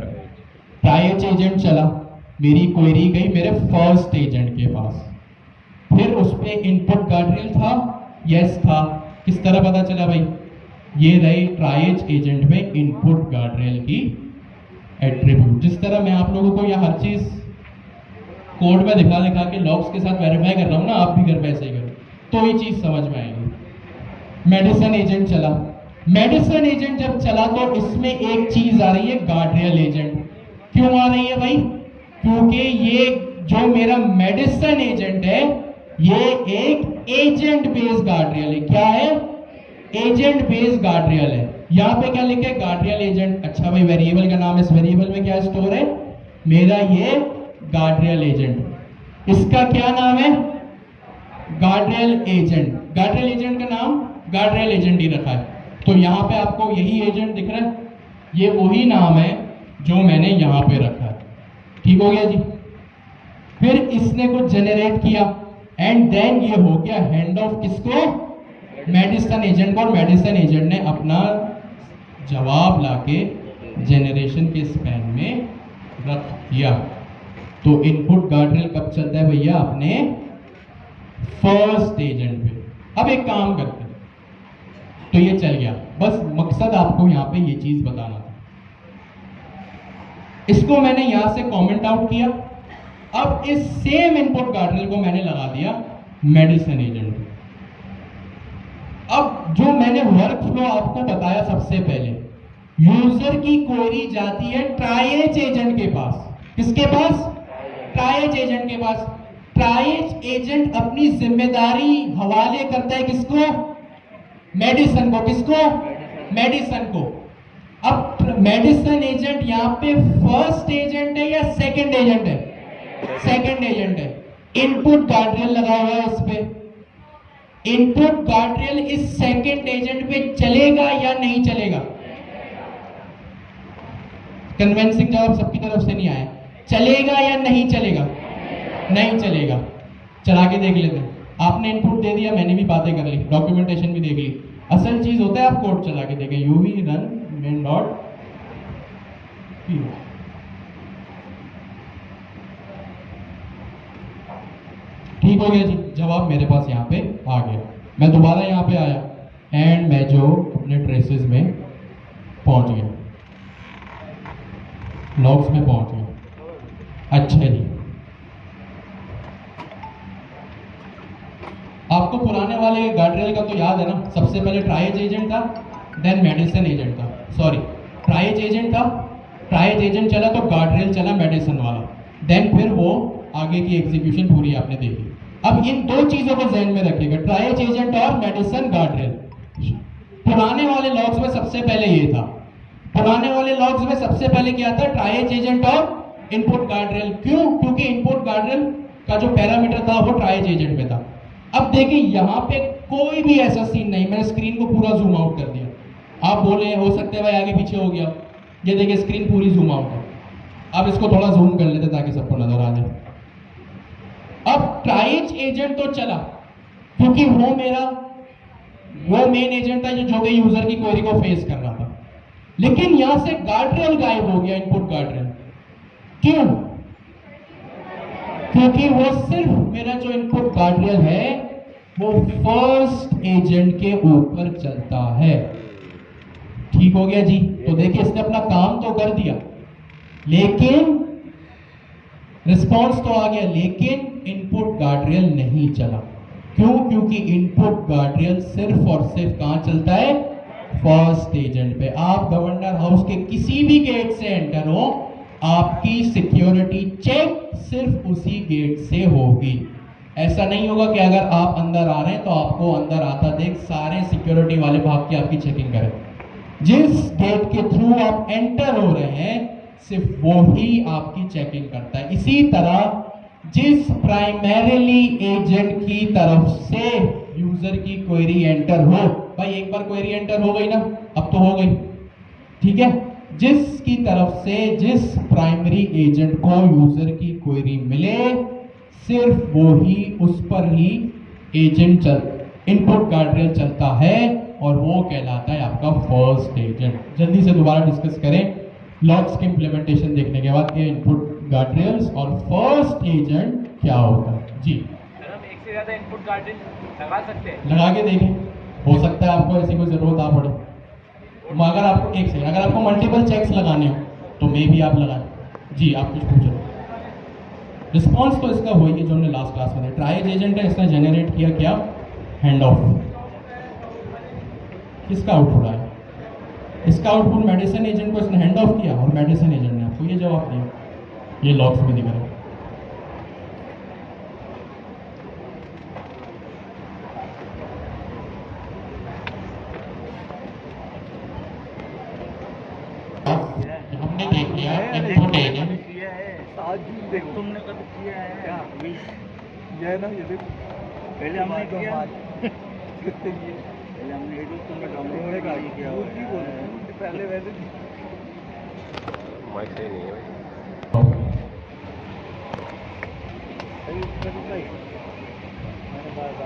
ट्राइएज एजेंट चला, मेरी क्वेरी गई मेरे फर्स्ट एजेंट के पास, फिर उस पे इनपुट गार्डरेल था, यस था। किस तरह पता चला भाई? ये रही ट्राइएज एजेंट में इनपुट गार्डरेल की एट्रीब्यूट। जिस तरह मैं आप लोगों को यह हर चीज कोड में दिखा दिखा के लॉग्स के साथ वेरीफाई कर रहा हूं ना, आप भी घर पे ऐसे ही करो तो ये चीज समझ में आएगी। मेडिसिन एजेंट चला, मेडिसिन एजेंट जब चला तो इसमें एक चीज आ रही है गार्डरेल एजेंट। क्यों आ रही है भाई? क्योंकि ये जो मेरा मेडिसिन एजेंट है ये एक एजेंट बेस्ड गार्ड्रियल है। क्या है? एजेंट बेस्ड गार्ड्रियल है। यहां पे क्या लिखा है? गार्ड्रियल एजेंट। अच्छा भाई, वेरिएबल का नाम, इस वेरिएबल में क्या स्टोर है? मेरा ये गार्ड्रियल एजेंट। इसका क्या नाम है? गार्ड्रियल एजेंट। गार्ड्रियल एजेंट का नाम गार्ड्रियल एजेंट ही रखा है। तो यहां पे आपको यही एजेंट दिख रहा है, ये वही नाम है जो मैंने यहां पे रखा है। ठीक हो गया जी। फिर इसने कुछ जनरेट किया एंड देन ये हो गया हैंड ऑफ किसको? मेडिसिन एजेंट को। और मेडिसिन एजेंट ने अपना जवाब लाके जनरेशन के स्पैन में रख दिया। तो इनपुट गार्ड्रियल कब चलता है भैया? अपने फर्स्ट एजेंट पे। अब एक काम करते हैं, तो ये चल गया, बस मकसद आपको यहां पे ये चीज बताना था। इसको मैंने यहां से कमेंट आउट किया। अब इस सेम इनपुट गार्ड्रियल को मैंने लगा दिया मेडिसिन एजेंट पे। अब जो मैंने वर्क फ्लो आपको बताया सबसे पहले, यूजर की क्वेरी जाती है ट्राइएज एजेंट के पास। किसके पास? ट्राइएज एजेंट के पास। ट्राइएज एजेंट अपनी जिम्मेदारी हवाले करता है किसको? मेडिसिन को। किसको? मेडिसिन को। अब मेडिसिन एजेंट यहां पे फर्स्ट एजेंट है या सेकंड एजेंट है? सेकंड एजेंट है। इनपुट गार्ड्रियल लगा हुआ है इस पे। इनपुट गार्ड्रियल इस सेकंड एजेंट पे चलेगा या नहीं चलेगा? कन्विंसिंग जवाब सबकी तरफ से नहीं आया। चलेगा या नहीं चलेगा? नहीं चलेगा। चला के देख लेते हैं। आपने इनपुट दे दिया, मैंने भी बातें कर ली, डॉक्यूमेंटेशन भी देख ली। असल चीज होता है आप कोड चला के देखें। UV run main dot P. ठीक हो गया जी। जवाब मेरे पास यहाँ पे आ गया। मैं दोबारा यहाँ पे आया एंड मैं जो अपने ट्रेसेस में पहुंच गया, लॉग्स में पहुंच गया। अच्छा जी, आपको पुराने वाले गार्ड्रियल का तो याद है ना? सबसे पहले ट्राइएज एजेंट था, देन मेडिसिन एजेंट था। सॉरी, ट्राइएज एजेंट था, ट्राइएज एजेंट चला तो गार्ड्रियल चला मेडिसिन वाला, देन फिर वो आगे की एग्जीक्यूशन पूरी आपने देखी। अब इन दो चीजों को ध्यान में रखिएगा, ट्राइएज एजेंट और मेडिसिन गार्ड्रियल। पुराने वाले लॉग्स में सबसे पहले ये था। पुराने वाले लॉग्स में सबसे पहले क्या था? ट्राइएज एजेंट और इनपुट गार्ड्रियल। क्यों? क्योंकि इनपुट गार्ड्रियल का जो पैरामीटर था वो ट्राइएज एजेंट में था। अब देखिए यहां पे कोई भी ऐसा सीन नहीं। मैंने स्क्रीन को पूरा जूम आउट कर दिया। आप बोले हो सकते हैं भाई आगे पीछे हो गया। ये देखिए स्क्रीन पूरी जूम आउट है। अब इसको थोड़ा जूम कर लेते ताकि सबको नजर आ जाए। अब ट्राइएज एजेंट तो चला क्योंकि वो मेन एजेंट था जो कि यूजर की क्वेरी को फेस कर रहा था। लेकिन यहां से गार्ड्रियल गायब हो गया, इनपुट गार्ड्रियल। क्यों? क्योंकि वो सिर्फ मेरा जो इनपुट गार्ड्रियल है वो फर्स्ट एजेंट के ऊपर चलता है। ठीक हो गया जी। तो देखिए इसने अपना काम तो कर दिया, लेकिन रिस्पॉन्स तो आ गया, लेकिन इनपुट गार्ड्रियल नहीं चला। क्यों? क्योंकि इनपुट गार्ड्रियल सिर्फ और सिर्फ कहां चलता है? फर्स्ट एजेंट पे। आप गवर्नर हाउस के किसी भी गेट से एंटर हो, आपकी सिक्योरिटी चेक सिर्फ उसी गेट से होगी। ऐसा नहीं होगा कि अगर आप अंदर आ रहे हैं तो आपको अंदर आता देख सारे सिक्योरिटी वाले भाग के आपकी चेकिंग करें। जिस गेट के थ्रू आप एंटर हो रहे हैं सिर्फ वो ही आपकी चेकिंग करता है। इसी तरह जिस प्राइमरीली एजेंट की तरफ से यूजर की क्वेरी एंटर हो, भाई एक बार क्वेरी एंटर हो गई ना, अब तो हो गई, ठीक है। जिसकी तरफ से जिस प्राइमरी एजेंट को यूजर की क्वेरी मिले सिर्फ वो ही, उस पर ही एजेंट इनपुट गार्ड्रियल चलता है और वो कहलाता है आपका फर्स्ट एजेंट। जल्दी से दोबारा डिस्कस करें लॉग्स के इंप्लीमेंटेशन देखने के बाद कि इनपुट गार्ड्रियल्स और फर्स्ट एजेंट क्या होता है। जी सर, हम एक से ज्यादा इनपुट गार्ड्रियल लगा सकते हैं? लगा के देखें, हो सकता है आपको ऐसी कोई जरूरत आ पड़े। अगर आपको एक सेकंड, अगर आपको मल्टीपल चेक्स लगाने हो तो मे भी आप लगाएं। जी आप कुछ पूछो। रिस्पॉन्स तो इसका वही है जो हमने लास्ट क्लास में, ट्राइएज एजेंट है, इसने जनरेट किया क्या? Hand of. किसका आउटपुट आया? इसका आउटपुट मेडिसिन एजेंट को इसने हैंड ऑफ किया और मेडिसिन एजेंट ने आपको ये जवाब दिया। ये लॉग्स में दिख रहा है। इनपुट एजेंट देख तुमने कभी किया है क्या ये है ना ये देख पहले हमने किया कितने किए पहले हमने ये जो तुमने डाउनलोड का ये किया हुआ है पहले वैसे माइक सही नहीं है भाई मैंने बात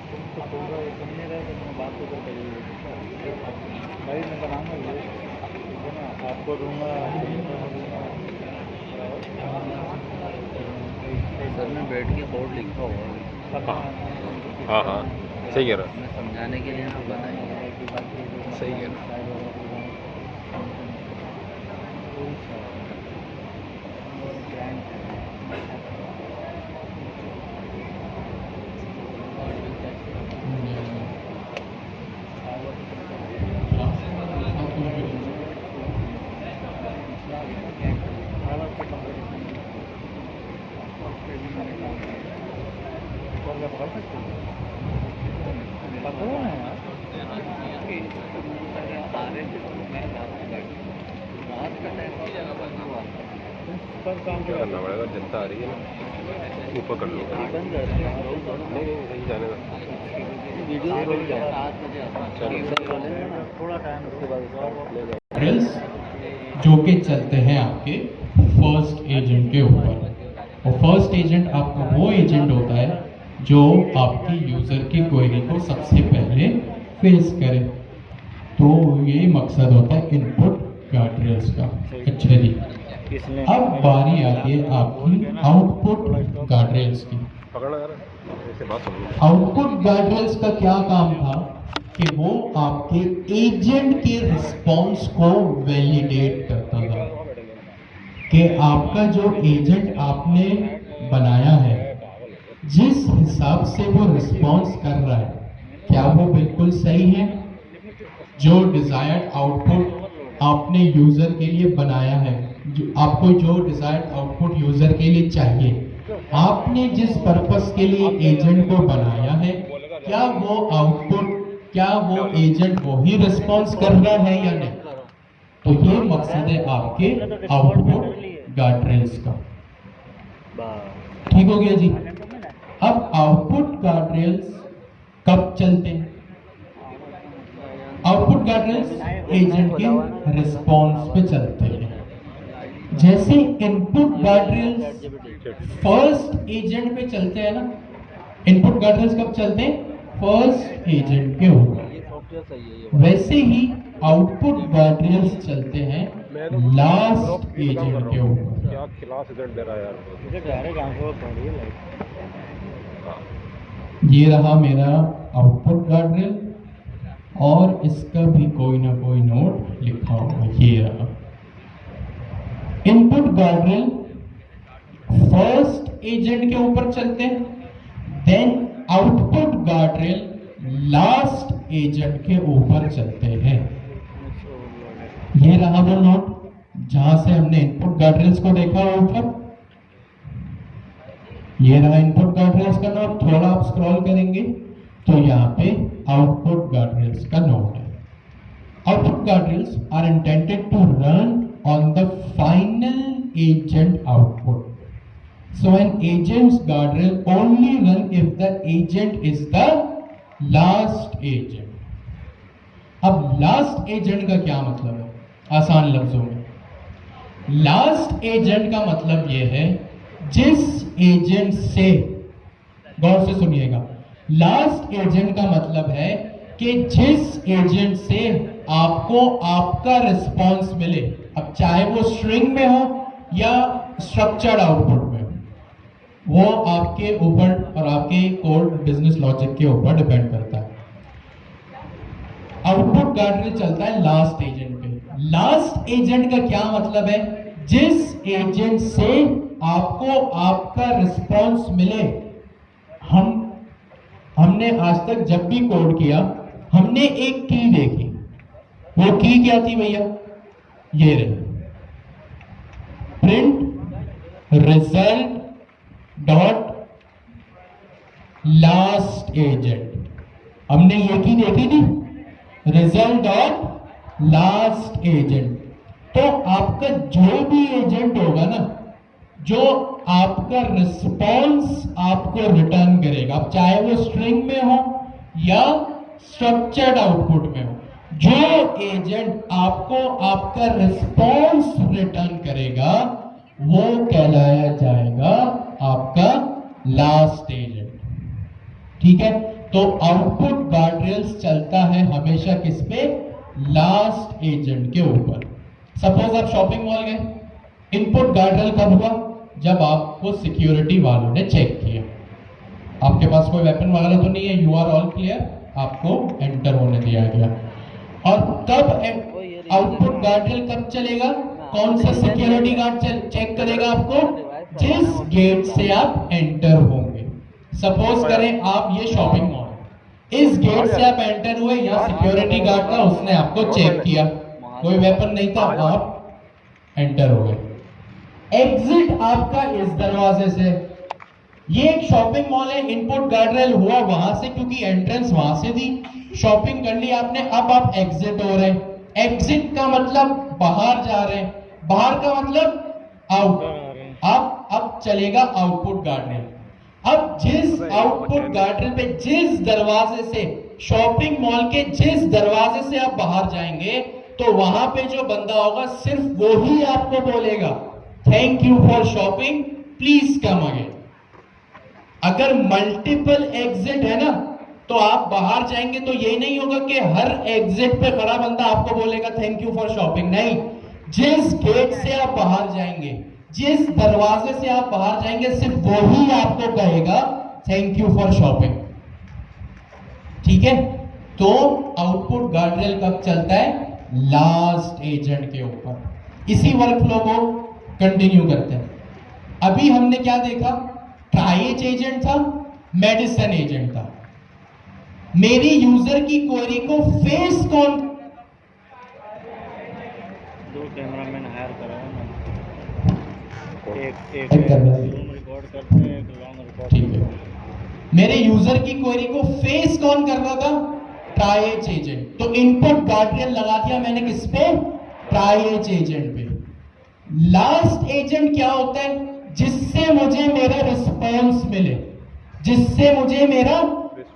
तुम तो बोल रहे हो तुमने रहे तो मैं बात तो कर रही भाई मैं बनाऊंगा ये ना आपको दूंगा सर में बैठ के बोर्ड लिखा हुआ हाँ हाँ सही कह रहा मैं समझाने के लिए आपको बताएंगे सही कह रहा करना पड़ेगा जनता आ रही है ना ऊपर कर लो नहीं नहीं जाने थोड़ा टाइम उसके बाद जो कि चलते हैं आपके फर्स्ट एजेंट के ऊपर। और फर्स्ट एजेंट आपका वो एजेंट होता है जो आपकी यूजर की क्वेरी को सबसे पहले फेस करे। तो ये मकसद होता है इनपुट गार्डरेल्स का। अच्छा जी, अब बारी आती है आपकी आउटपुट गार्डरेल्स की। आउटपुट गार्डरेल्स का क्या काम था कि वो आपके एजेंट के रिस्पॉन्स को वैलिडेट करता था कि आपका जो एजेंट आपने बनाया है जिस हिसाब से वो रिस्पॉन्स कर रहा है क्या वो बिल्कुल सही है। जो डिजायर्ड आउटपुट आपने यूजर के लिए बनाया है, जो आपको जो डिजायर्ड आउटपुट यूजर के लिए चाहिए, आपने जिस पर्पस के लिए एजेंट को बनाया है, क्या वो आउटपुट, क्या वो एजेंट वही रिस्पॉन्स कर रहा है या नहीं। तो ये मकसद है आपके आउटपुट गार्डरेल्स का। ठीक हो गया जी। अब आउटपुट गार्डरेल्स कब चलते हैं? आउटपुट गार्डरेल्स एजेंट के रिस्पॉन्स पे चलते हैं। जैसे इनपुट गार्डरेल्स फर्स्ट एजेंट पे चलते हैं ना, इनपुट गार्डरेल्स कब चलते हैं? फर्स्ट एजेंट के ऊपर। वैसे ही आउटपुट गार्डरेल्स चलते हैं लास्ट एजेंट के ऊपर। क्या क्लास रिजल्ट दे रहा है यार। ये रहा मेरा आउटपुट गार्डरेल और इसका भी कोई ना कोई नोट लिखा होगा। ये रहा इनपुट गार्डरेल फर्स्ट एजेंट के ऊपर चलते हैं, then output guardrail last agent के ऊपर चलते हैं। ये रहा वो नोट जहां से हमने इनपुट गार्डरेल्स को देखा ऊपर। ये रहा इनपुट गार्डरेल्स का नोट। थोड़ा आप स्क्रॉल करेंगे तो यहाँ पे आउटपुट गार्डरेल्स का नोट है। Output guardrails are intended to run on the final agent output. So an agent's guardrail only run if the agent is the last agent. अब last agent का क्या मतलब है? आसान लफ्जों में लास्ट एजेंट का मतलब यह है जिस एजेंट से, गौर से सुनिएगा, लास्ट एजेंट का मतलब है कि जिस एजेंट से आपको आपका रिस्पॉन्स मिले, अब चाहे वो स्ट्रिंग में हो या स्ट्रक्चर्ड आउटपुट में, वो आपके ऊपर और आपके कोड बिजनेस लॉजिक के ऊपर डिपेंड करता है। आउटपुट गार्डरेल चलता है लास्ट एजेंट पे। लास्ट एजेंट का क्या मतलब है? जिस एजेंट से आपको आपका रिस्पॉन्स मिले। हमने आज तक जब भी कोड किया हमने एक की देखी, वो की क्या थी भैया? ये रही, print result dot last agent. हमने ये की देखी थी, रिजल्ट डॉट लास्ट एजेंट। तो आपका जो भी एजेंट होगा ना, जो आपका रिस्पॉन्स आपको रिटर्न करेगा, अब चाहे वो स्ट्रिंग में हो या स्ट्रक्चर्ड आउटपुट में हो, जो एजेंट आपको आपका रिस्पॉन्स रिटर्न करेगा वो कहलाया जाएगा आपका लास्ट एजेंट। ठीक है, तो आउटपुट गार्डरेल्स चलता है हमेशा किस पे? लास्ट एजेंट के ऊपर। सपोज आप शॉपिंग मॉल गए, इनपुट गार्डरेल कब हुआ? जब आपको सिक्योरिटी वालों ने चेक किया, आपके पास कोई वेपन वगैरह तो नहीं है, यू आर ऑल क्लियर, आपको एंटर होने दिया गया। और कब आउटपुट गार्डरेल कब चलेगा? कौन सा सिक्योरिटी गार्ड चेक करेगा आपको? जिस गेट से आप एंटर होंगे। सपोज करें आप ये शॉपिंग मॉल, इस गेट से आप एंटर हुए, यहाँ सिक्योरिटी गार्ड था, उसने आपको चेक किया, कोई वेपन नहीं था, आप एंटर हो गए। एग्जिट आपका इस दरवाजे से, ये एक शॉपिंग मॉल है, इनपुट गार्डरेल हुआ वहां से, क्योंकि एंट्रेंस वहां से थी, शॉपिंग कर ली आपने, अब आप एग्जिट हो रहे हैं। एग्जिट का मतलब बाहर जा रहे हैं, बाहर का मतलब आउट। अब चलेगा आउटपुट गार्डरेल। अब जिस आउटपुट गार्डरेल पे, जिस दरवाजे से, शॉपिंग मॉल के जिस दरवाजे से आप बाहर जाएंगे, तो वहां पे जो बंदा होगा सिर्फ वो ही आपको बोलेगा thank you for shopping, please come again. अगर मल्टीपल एग्जिट है ना, तो आप बाहर जाएंगे तो ये नहीं होगा कि हर एग्जिट पे खड़ा बंदा आपको बोलेगा थैंक यू फॉर शॉपिंग, नहीं। जिस गेट से आप बाहर जाएंगे, जिस दरवाजे से आप बाहर जाएंगे, सिर्फ वो ही आपको कहेगा थैंक यू फॉर शॉपिंग। ठीक है, तो आउटपुट गार्डरेल कब चलता है? लास्ट एजेंट के ऊपर। इसी वर्कफ्लो को कंटिन्यू करते हैं। अभी हमने क्या देखा? ट्राइएज एजेंट था, मेडिसन एजेंट था। मेरी यूजर की क्वेरी को फेस कौन? दो कैमरामैन हायर करा है ना, एक रिकॉर्ड करते हैं, एक लॉन्ग रिकॉर्ड। ठीक है, मेरे यूजर की क्वेरी को फेस कौन कर रहा था? Triage agent. तो इनपुट गार्डरेल लगा दिया मैंने किस पे? ट्राइएज एजेंट पे। लास्ट एजेंट क्या होता है? जिससे मुझे मेरा रिस्पॉन्स मिले, जिससे मुझे मेरा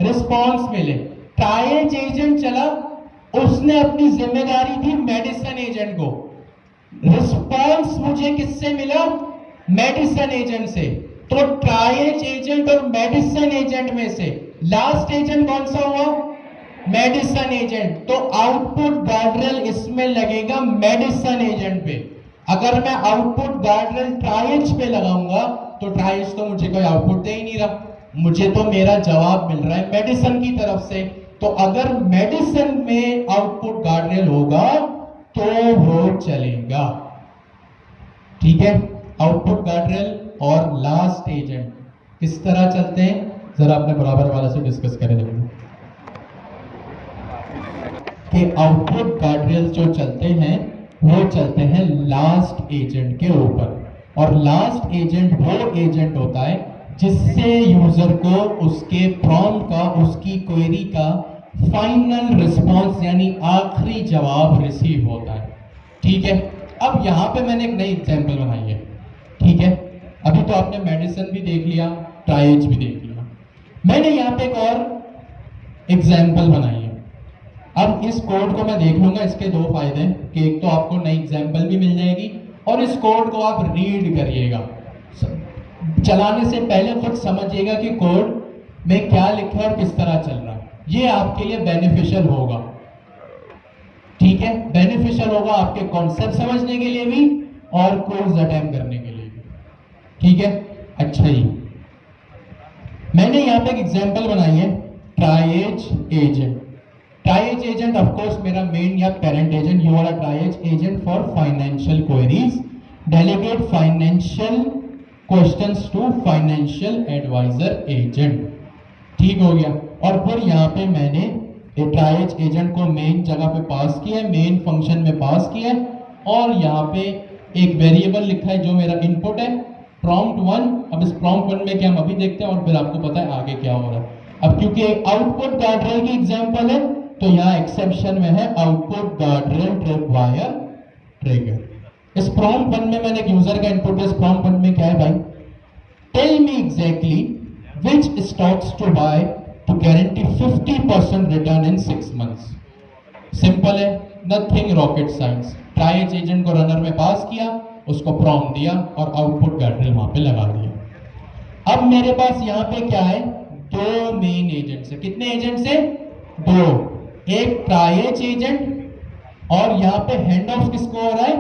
रिस्पॉन्स मिले। ट्राइएज एजेंट चला, उसने अपनी जिम्मेदारी दी मेडिसन एजेंट को। रिस्पॉन्स मुझे किससे मिला? मेडिसन एजेंट से। तो ट्राइएज एजेंट और मेडिसन एजेंट में से लास्ट एजेंट कौन सा हुआ? Medicine agent. तो आउटपुट गार्डरेल इसमें लगेगा मेडिसन एजेंट पे। अगर मैं आउटपुट गार्डरेल ट्राइएज पे लगाऊंगा तो ट्राइएज तो मुझे कोई आउटपुट दे ही नहीं रहा, मुझे तो मेरा जवाब मिल रहा है मेडिसन की तरफ से। तो अगर मेडिसन में आउटपुट गार्डरेल होगा तो वो चलेगा। ठीक है, आउटपुट गार्डरेल और लास्ट एजेंट किस तरह चलते हैं, जरा अपने बराबर वाला से डिस्कस करें कि आउटपुट गार्डरेल जो चलते हैं वो चलते हैं लास्ट एजेंट के ऊपर। और लास्ट एजेंट वो एजेंट होता है जिससे यूजर को उसके प्रॉम्प्ट का, उसकी क्वेरी का फाइनल रिस्पॉन्स यानी आखिरी जवाब रिसीव होता है। ठीक है, अब यहां पे मैंने एक नई एग्जांपल बनाई है। ठीक है, अभी तो आपने मेडिसन भी देख लिया, ट्राइएज भी देख लिया, मैंने यहाँ पे एक और एग्जाम्पल बनाई है। अब इस कोड को मैं देख लूंगा, इसके दो फायदे हैं कि एक तो आपको नई एग्जाम्पल भी मिल जाएगी और इस कोड को आप रीड करिएगा, चलाने से पहले खुद समझिएगा कि कोड में क्या लिखा है और किस तरह चल रहा है। ये आपके लिए बेनिफिशियल होगा। ठीक है, बेनिफिशियल होगा आपके कॉन्सेप्ट समझने के लिए भी और कोर्स अटेम्प्ट करने के लिए भी। ठीक है, अच्छा ही मैंने यहाँ पे एक एग्जांपल बनाई है triage agent. Triage agent of course मेरा मेन या parent agent. You are a triage agent for financial queries, delegate financial questions to financial advisor agent. ठीक हो गया। और फिर यहाँ पे मैंने ट्राइएज एजेंट को मेन जगह पे पास किया है, मेन फंक्शन में पास किया है, और यहाँ पे एक वेरिएबल लिखा है जो मेरा इनपुट है प्रॉम्प्ट 1। अब इस प्रॉम्प्ट 1 में क्या हम अभी देखते हैं और फिर आपको पता है आगे क्या हो रहा है। अब क्योंकि आउटपुट गार्डरेल की एग्जांपल है तो यहाँ एक्सेप्शन में है output guardrail trip wire trigger. Prompt 1 में मैंने एक यूजर का इनपुट दिया। प्रॉम्प्ट 1 में क्या है भाई? Tell me exactly which stocks to buy to guarantee 50% return in 6 months. Simple है, nothing rocket science. Triage agent को रनर में पास किया, उसको प्रॉम्प्ट दिया और आउटपुट गार्ड्रेल वहां पे लगा दिया। अब मेरे पास यहाँ पे क्या है? 2 मेन एजेंट्स है। कितने एजेंट्स है? 2। एक ट्राइएज एजेंट और यहाँ पे हैंड ऑफ किसको हो रहा है?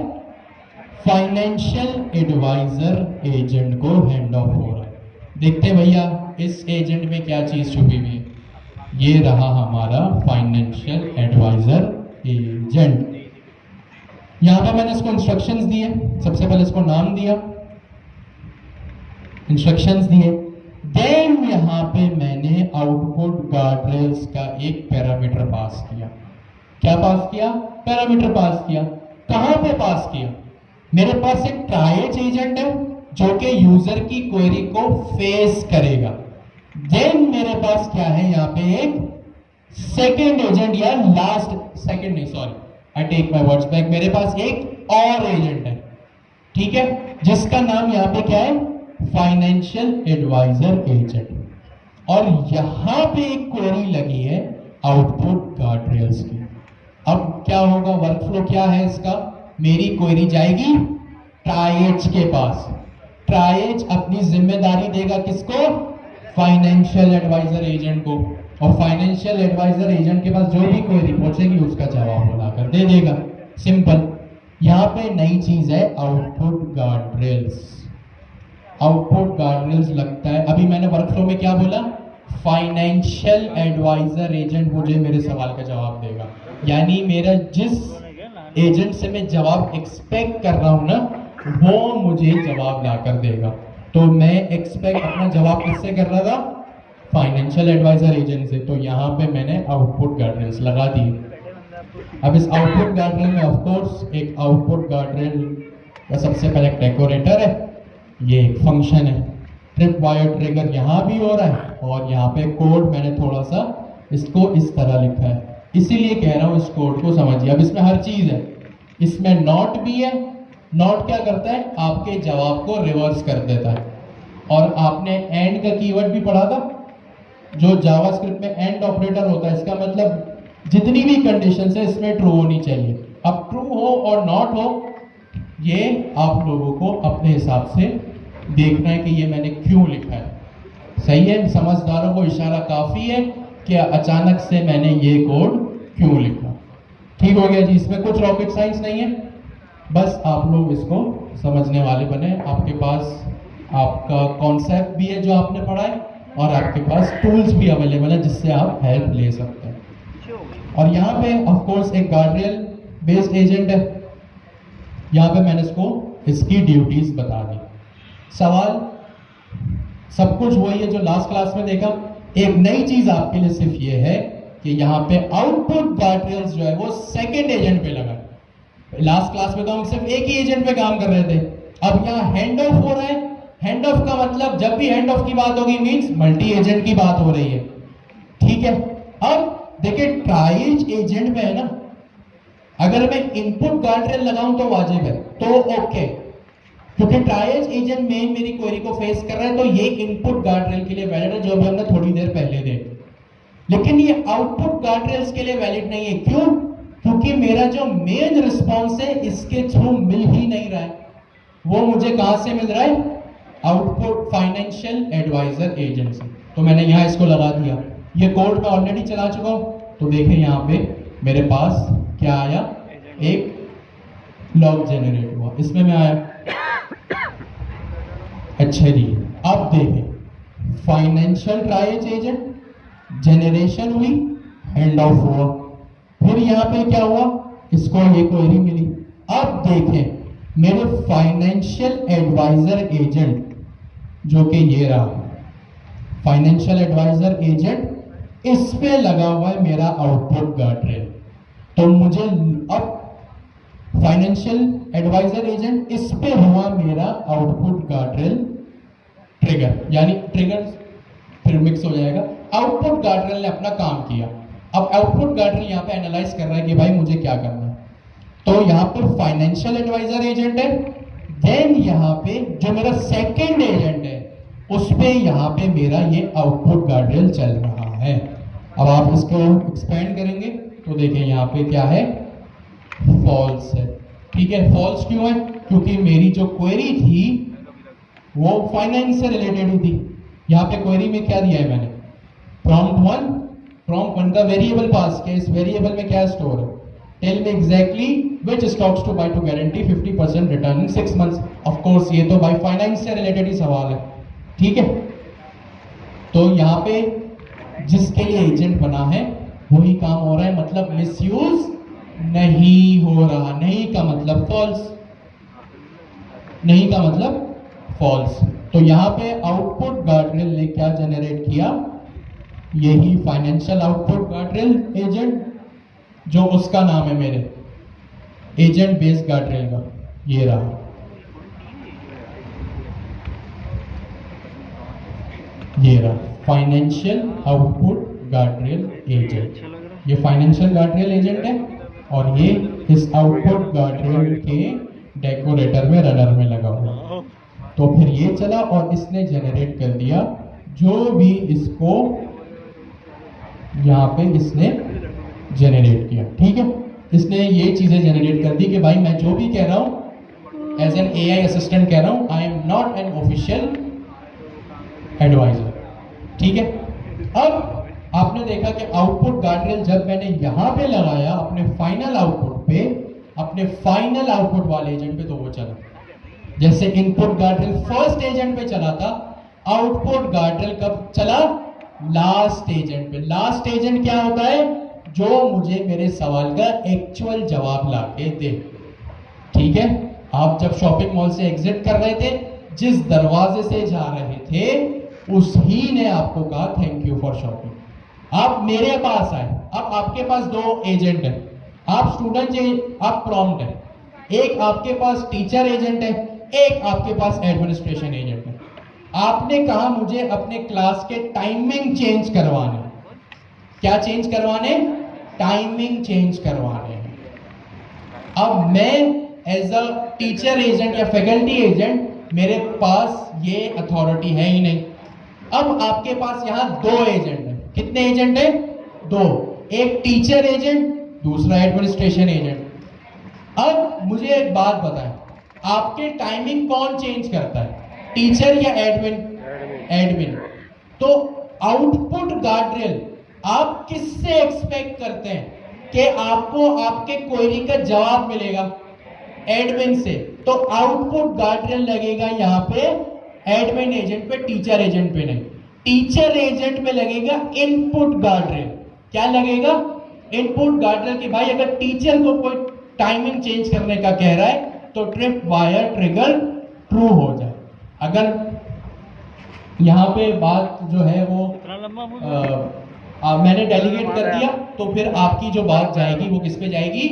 फाइनेंशियल एडवाइजर एजेंट को हैंड ऑफ हो रहा है। देखते भैया इस एजेंट में क्या चीज छुपी हुई है? ये रहा हमारा फाइनेंशियल एडवाइजर एजेंट। यहां पर मैंने इसको इंस्ट्रक्शंस दिए। सबसे पहले इसको नाम दिया, इंस्ट्रक्शंस दिए। देन यहां पे मैंने आउटपुट गार्डरेल्स का एक पैरामीटर पास किया। क्या पास किया? पैरामीटर पास किया। कहां पे पास किया? मेरे पास एक ट्राइएज एजेंट है जो कि यूजर की क्वेरी को फेस करेगा। देन मेरे पास क्या है? यहां पे एक सेकेंड एजेंट या लास्ट सेकेंड नहीं, sorry, I take my words back. मेरे पास एक और एजेंट है, ठीक है, जिसका नाम यहां पे क्या है? Financial advisor agent. और यहां पे एक क्वेरी लगी है आउटपुट गार्डरेल्स की। अब क्या होगा? वर्कफ्लो क्या है इसका? मेरी क्वेरी जाएगी ट्राइएज के पास। ट्राइएज अपनी जिम्मेदारी देगा किसको? फाइनेंशियल एडवाइजर एजेंट को। और फाइनेंशियल एडवाइजर एजेंट के पास जो भी क्वेरी पहुंचेगी उसका जवाब बनाकर दे देगा। सिंपल। यहां पे नई चीज है आउटपुट गार्डरेल्स। आउटपुट गार्डरेल्स लगता है, अभी मैंने वर्कफ्लो में क्या बोला? फाइनेंशियल एडवाइजर एजेंट मुझे मेरे सवाल का जवाब देगा। यानी मेरा जिस एजेंट से मैं जवाब एक्सपेक्ट कर रहा हूं ना, वो मुझे जवाब लाकर देगा। तो मैं एक्सपेक्ट अपना जवाब किससे कर रहा था? फाइनेंशियल एडवाइजर एजेंट से। तो यहाँ पे मैंने आउटपुट गार्डरेल्स लगा दिए। अब इस आउटपुट गार्डरेल में ऑफ कोर्स एक आउटपुट गार्डरेल का सबसे पहले डेकोरेटर है, ये एक फंक्शन है। ट्रिप वायर ट्रिगर यहाँ भी हो रहा है और यहाँ पे कोड मैंने थोड़ा सा इसको इस तरह लिखा है, इसीलिए कह रहा हूँ इस कोड को समझिए। अब इसमें हर चीज है, इसमें नॉट भी है। नॉट क्या करता है? आपके जवाब को रिवर्स कर देता है। और आपने एंड का कीवर्ड भी पढ़ा था, जो जावास्क्रिप्ट में एंड ऑपरेटर होता है। इसका मतलब जितनी भी कंडीशन है इसमें ट्रू होनी चाहिए। अब ट्रू हो और नॉट हो, ये आप लोगों को अपने हिसाब से देखना है कि ये मैंने क्यों लिखा है। सही है? समझदारों को इशारा काफी है कि अचानक से मैंने ये कोड क्यों लिखा। ठीक हो गया जी? इसमें कुछ रॉकेट साइंस नहीं है, बस आप लोग इसको समझने वाले बने। आपके पास आपका कॉन्सेप्ट भी है जो आपने पढ़ा है और आपके पास टूल्स भी अवेलेबल है जिससे आप हेल्प ले सकते हैं। और यहाँ पे ऑफ कोर्स एक गार्डरेल बेस्ड एजेंट है। यहाँ पे मैंने इसको इसकी ड्यूटीज बता दी। सवाल सब कुछ वही है जो लास्ट क्लास में देखा। एक नई चीज आपके लिए सिर्फ ये है कि यहाँ पे आउटपुट गार्डरेल्स जो है वो सेकेंड एजेंट पे लगा। लास्ट क्लास में तो हम सिर्फ एक ही एजेंट पे काम कर रहे थे। अब यहाँ हैंड ऑफ हो रहा है। हैंड ऑफ का मतलब जब भी हैंड ऑफ की बात होगी मींस मल्टी एजेंट की बात हो रही है। ठीक है? अब देखिए ट्राइएज एजेंट में है ना, अगर मैं इनपुट गार्डरेल लगाऊं तो वाजिब है, तो ओके, क्योंकि ट्राइएज एजेंट में मेरी क्वेरी को फेस कर रहा है, तो ये इनपुट गार्डरेल के लिए वैलिड है, जो भी हमने थोड़ी देर पहले देखा। लेकिन ये आउटपुट गार्डरेल्स के लिए वैलिड नहीं है। क्यों? क्योंकि मेरा जो मेन रिस्पॉन्स है इसके थ्रू मिल ही नहीं रहा है। वो मुझे कहां से मिल रहा है? आउटपुट फाइनेंशियल एडवाइजर एजेंट से। तो मैंने यहां इसको लगा दिया। ये कोड मैं ऑलरेडी चला चुका हूं। तो देखें यहां पे मेरे पास क्या आया? एक लॉग जनरेट हुआ, इसमें मैं आया। अच्छा जी, अब देखें फाइनेंशियल ट्राइएज एजेंट जनरेशन हुई, हैंड ऑफ हुआ, फिर यहां पे क्या हुआ? इसको ये क्वेरी मिली। अब देखें मेरे फाइनेंशियल एडवाइजर एजेंट जो कि ये रहा फाइनेंशियल एडवाइजर एजेंट, इस पे लगा हुआ है मेरा आउटपुट गार्डरेल। तो मुझे अब फाइनेंशियल एडवाइजर एजेंट, इस पे हुआ मेरा आउटपुट गार्डरेल ट्रिगर, यानी ट्रिगर फिर मिक्स हो जाएगा। आउटपुट गार्डरेल ने अपना काम किया। अब आउटपुट गार्डरेल यहां पे एनालाइज कर रहा है कि भाई मुझे क्या करना है। तो यहाँ पे फाइनेंशियल एडवाइजर एजेंट है। देन यहाँ पे जो मेरा सेकंड एजेंट है उस पे यहाँ पे मेरा ये आउटपुट गार्ड्रेल चल रहा है। अब आप इसको एक्सपेंड करेंगे तो देखें यहाँ पे क्या है, फॉल्स है। ठीक है, फॉल्स क्यों है? क्योंकि मेरी जो क्वेरी थी वो फाइनेंस से रिलेटेड ही थी। यहाँ पे क्वेरी में क्या दिया है मैंने, प्रॉम्प्ट वन का वेरिएबल पास किया। इस वेरिएबल में क्या स्टोर है, tell me exactly which stocks to buy to guarantee 50% return in 6 months। Of course ये तो बाय फाइनेंस से रिलेटेड ही सवाल है। ठीक है, तो यहाँ पे जिसके लिए एजेंट बना है वही काम हो रहा है, मतलब मिसयूज नहीं हो रहा। नहीं का मतलब फॉल्स, नहीं का मतलब फॉल्स। तो यहाँ पे आउटपुट गार्ड्रेल ने क्या जनरेट किया, यही फाइनेंशियल आउटपुट गार्ड्रेल एजेंट, जो उसका नाम है मेरे एजेंट बेस्ड गार्ड्रेल का, ये रहा। ये रहा फाइनेंशियल आउटपुट गार्ड्रेल एजेंट। ये फाइनेंशियल गार्ड्रेल एजेंट है और ये इस आउटपुट गार्ड्रेल के डेकोरेटर में, रनर में लगा हुआ। तो फिर ये चला और इसने जनरेट कर दिया जो भी इसको यहाँ पे इसने जनरेट किया। ठीक है, इसने ये चीजें जनरेट कर दी कि भाई मैं जो भी कह रहा हूँ एज एन एआई असिस्टेंट कह रहा हूँ, I am not an official advisor. ठीक है, अब आपने देखा कि आउटपुट गार्ड्रेल जब मैंने यहां पे लगाया अपने फाइनल आउटपुट पे, अपने फाइनल आउटपुट वाले एजेंट पे, तो वो चला। जैसे इनपुट गार्ड्रेल फर्स्ट एजेंट पे चला था, आउटपुट गार्ड्रेल कब चला, लास्ट एजेंट पे। लास्ट एजेंट क्या होता है, जो मुझे मेरे सवाल का एक्चुअल जवाब लाके दे। ठीक है, आप जब शॉपिंग मॉल से एग्जिट कर रहे थे, जिस दरवाजे से जा रहे थे उसी ने आपको कहा थैंक यू फॉर शॉपिंग। आप मेरे पास आए, अब आपके पास दो एजेंट है, आप स्टूडेंट, आप प्रॉम्प्ट है। एक आपके पास टीचर एजेंट है, एक आपके पास एडमिनिस्ट्रेशन एजेंट है। आपने कहा मुझे अपने क्लास के टाइमिंग चेंज करवाने। क्या चेंज करवाने, टाइमिंग चेंज करवाने। अब मैं एज अ टीचर एजेंट या फैकल्टी एजेंट, मेरे पास ये अथॉरिटी है ही नहीं। अब आपके पास यहां दो एजेंट है। कितने एजेंट है, दो, एक टीचर एजेंट, दूसरा एडमिनिस्ट्रेशन एजेंट। अब मुझे एक बात बताएं, आपके टाइमिंग कौन चेंज करता है, टीचर या एडमिन? एडमिन। तो आउटपुट गार्ड्रेल आप किससे एक्सपेक्ट करते हैं कि आपको आपके क्वेरी का जवाब मिलेगा? एडमिन से। तो आउटपुट गार्ड्रेल लगेगा यहाँ पे एडमिन एजेंट पे, टीचर एजेंट पे नहीं। टीचर एजेंट पे लगेगा इनपुट गार्ड्रेल। क्या लगेगा, इनपुट गार्ड्रेल की भाई अगर टीचर को कोई टाइमिंग चेंज करने का कह रहा है तो ट्रिप वायर ट्रिगर ट्रू हो जाए। अगर यहाँ पे बात जो है वो मैंने डेलीगेट कर दिया तो फिर आपकी जो बात जाएगी वो किस पे जाएगी,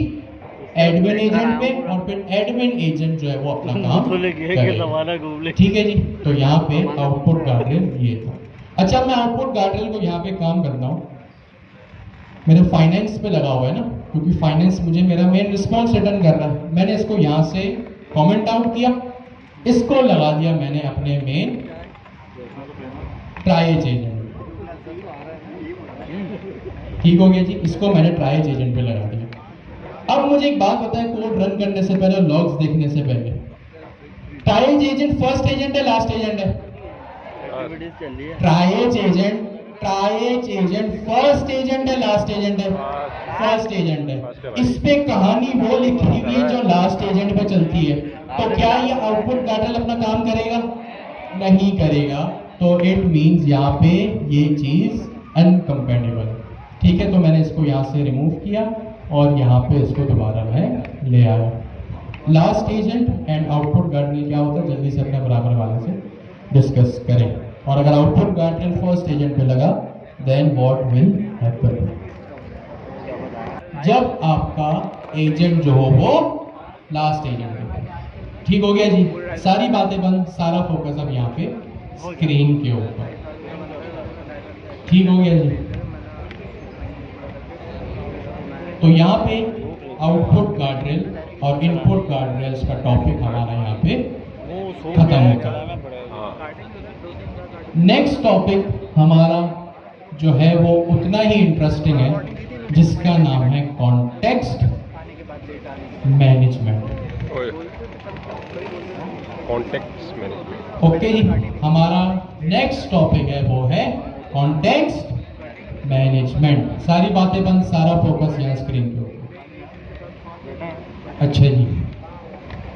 एडमिन एजेंट पे, और फिर एडमिन एजेंट जो है वो अपना काम करेगा। ठीक है जी, तो यहाँ पे आउटपुट गार्ड्रेल ये था। अच्छा, मैं आउटपुट गार्ड्रेल को यहाँ पे काम करता हूँ, मेरे फाइनेंस पे लगा हुआ है ना, क्योंकि फाइनेंस मुझे मेरा मेन रिस्पॉन्स रिटर्न कर रहा है। मैंने इसको यहाँ से कमेंट आउट किया, इसको लगा दिया मैंने अपने मेन ट्राइज एजेंट। ठीक हो गया जी, इसको मैंने ट्राइज एजेंट पे लगा दिया। अब मुझे एक बात बताएं, कोड रन करने से पहले, लॉग्स देखने से पहले, ट्राइज एजेंट फर्स्ट एजेंट है लास्ट एजेंट है? ट्राइज एजेंट फर्स्ट एजेंट है लास्ट एजेंट है? फर्स्ट एजेंट है। इस पे कहानी वो लिखी हुई है जो लास्ट एजेंट पे चलती है। तो क्या ये आउटपुट गार्ड्रेल अपना काम करेगा? नहीं करेगा। तो इट मींस यहाँ पे ये चीज अनकंपेटेबल। ठीक है, तो मैंने इसको यहाँ से रिमूव किया और यहाँ पे इसको दोबारा मैं ले आया। लास्ट एजेंट एंड आउटपुट गार्ड्रेल क्या होता है, जल्दी से अपने बराबर वाले से डिस्कस करें। और अगर आउटपुट गार्ड्रेल फर्स्ट एजेंट पे लगा, देन व्हाट विल हैपन? जब आपका एजेंट जो हो वो लास्ट एजेंट है। ठीक हो गया जी, सारी बातें बंद, सारा फोकस अब यहाँ पे स्क्रीन के ऊपर। ठीक हो गया जी, तो यहाँ पे आउटपुट गार्डरेल और इनपुट गार्डरेल्स का टॉपिक हमारा यहाँ पे खत्म होता है। नेक्स्ट टॉपिक हमारा जो है वो उतना ही इंटरेस्टिंग है, जिसका नाम है context management. Context management. Okay जी, हमारा नेक्स्ट टॉपिक है वो है कॉन्टेक्स्ट मैनेजमेंट। सारी बातें बंद, सारा फोकस यहाँ स्क्रीन पे होगा। अच्छा जी,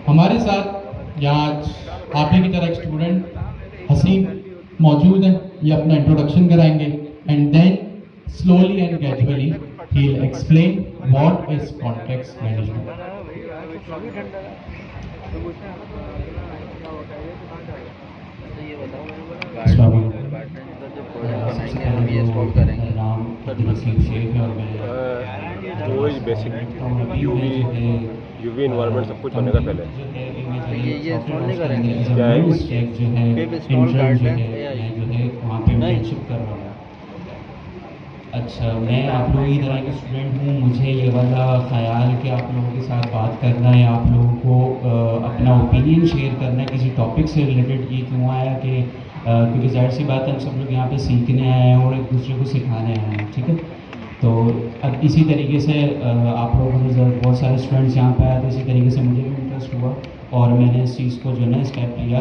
हमारे साथ यहाँ आज आप ही की तरह एक स्टूडेंट हसीन मौजूद है। ये अपना इंट्रोडक्शन कराएंगे and then slowly and gradually he will explain what is context management. ये बताओ हम ये सॉल्व करेंगे। बेसिक यूवी इन्वायरमेंट सब कुछ होने का पहले ये इंस्टॉल नहीं करेंगे। क्या है? जो है वेब इंस्टॉल इंट्रेंस जो करते है हैं मैं जो है वहाँ पे नहीं। इंटर्नशिप कर रहा हूँ। अच्छा, मैं आप लोगों की तरह के स्टूडेंट हूँ। मुझे ये वाला ख्याल कि आप लोगों के साथ बात करना है, आप लोगों को अपना ओपिनियन शेयर करना है किसी टॉपिक से रिलेटेड। ये क्यों आया कि क्योंकि जाहिर सी बात है हम सब लोग यहाँ पे सीखने आए हैं और एक दूसरे को सिखाने आए हैं, ठीक है। तो अब इसी तरीके से आप लोगों ने बहुत सारे स्टूडेंट्स यहाँ पे आए, तो इसी तरीके से मुझे भी इंटरेस्ट हुआ और मैंने इस चीज़ को जो है ना स्टेप लिया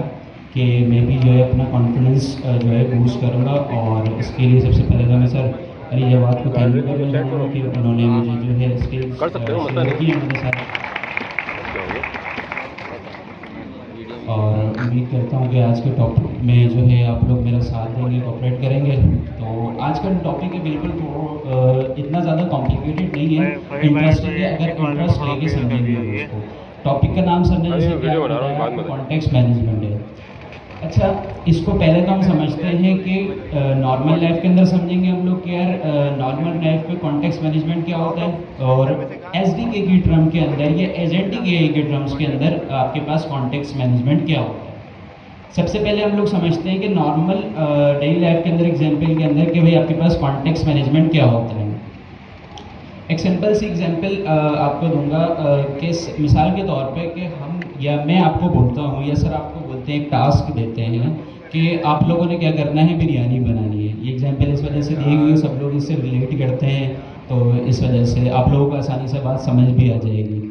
कि मैं भी जो है अपना कॉन्फिडेंस जो है बूस्ट करूँगा। और इसके लिए सबसे पहले तो मैं सर अली जवाद को थैंक यू करना चाहूँगा कि उन्होंने मुझे जो है स्टेज कर सकते हो, मसला शेयर नहीं। की हमारे साथ। और उम्मीद करता हूँ कि आज के टॉपिक में जो है आप लोग मेरा साथ देंगे, कोऑपरेट करेंगे। तो आज का टॉपिक है बिल्कुल थोड़ा इतना ज़्यादा कॉम्प्लिकेटेड नहीं है, इंटरेस्टिंग है अगर इंटरेस्ट लेके समझेंगे हम उसको। टॉपिक का नाम समझने अरे से मैं वीडियो बना रहा हूँ, बाद में कॉन्टेक्स्ट मैनेजमेंट है। अच्छा, इसको पहले तो हम समझते हैं कि नॉर्मल लाइफ के अंदर समझेंगे हम लोग कि यार नॉर्मल लाइफ में कॉन्टेक्स्ट मैनेजमेंट क्या होता है, और एसडीके की टर्म के अंदर या एजेंटी के टर्म्स के अंदर आपके पास कॉन्टेक्स्ट मैनेजमेंट क्या होता है। सबसे पहले हम लोग समझते हैं कि नॉर्मल डेली लाइफ के अंदर एग्जाम्पल के अंदर कि भाई आपके पास कॉन्टेक्स्ट मैनेजमेंट क्या होता है। एक सिंपल सी एग्जांपल आपको दूंगा कि मिसाल के तौर पे कि हम या मैं आपको बोलता हूँ या सर आपको बोलते हैं, एक टास्क देते हैं कि आप लोगों ने क्या करना है, बिरयानी बनानी है। ये एग्जांपल इस वजह से दी हुई है, सब लोग इससे रिलेट करते हैं, तो इस वजह से आप लोगों को आसानी से बात समझ भी आ जाएगी।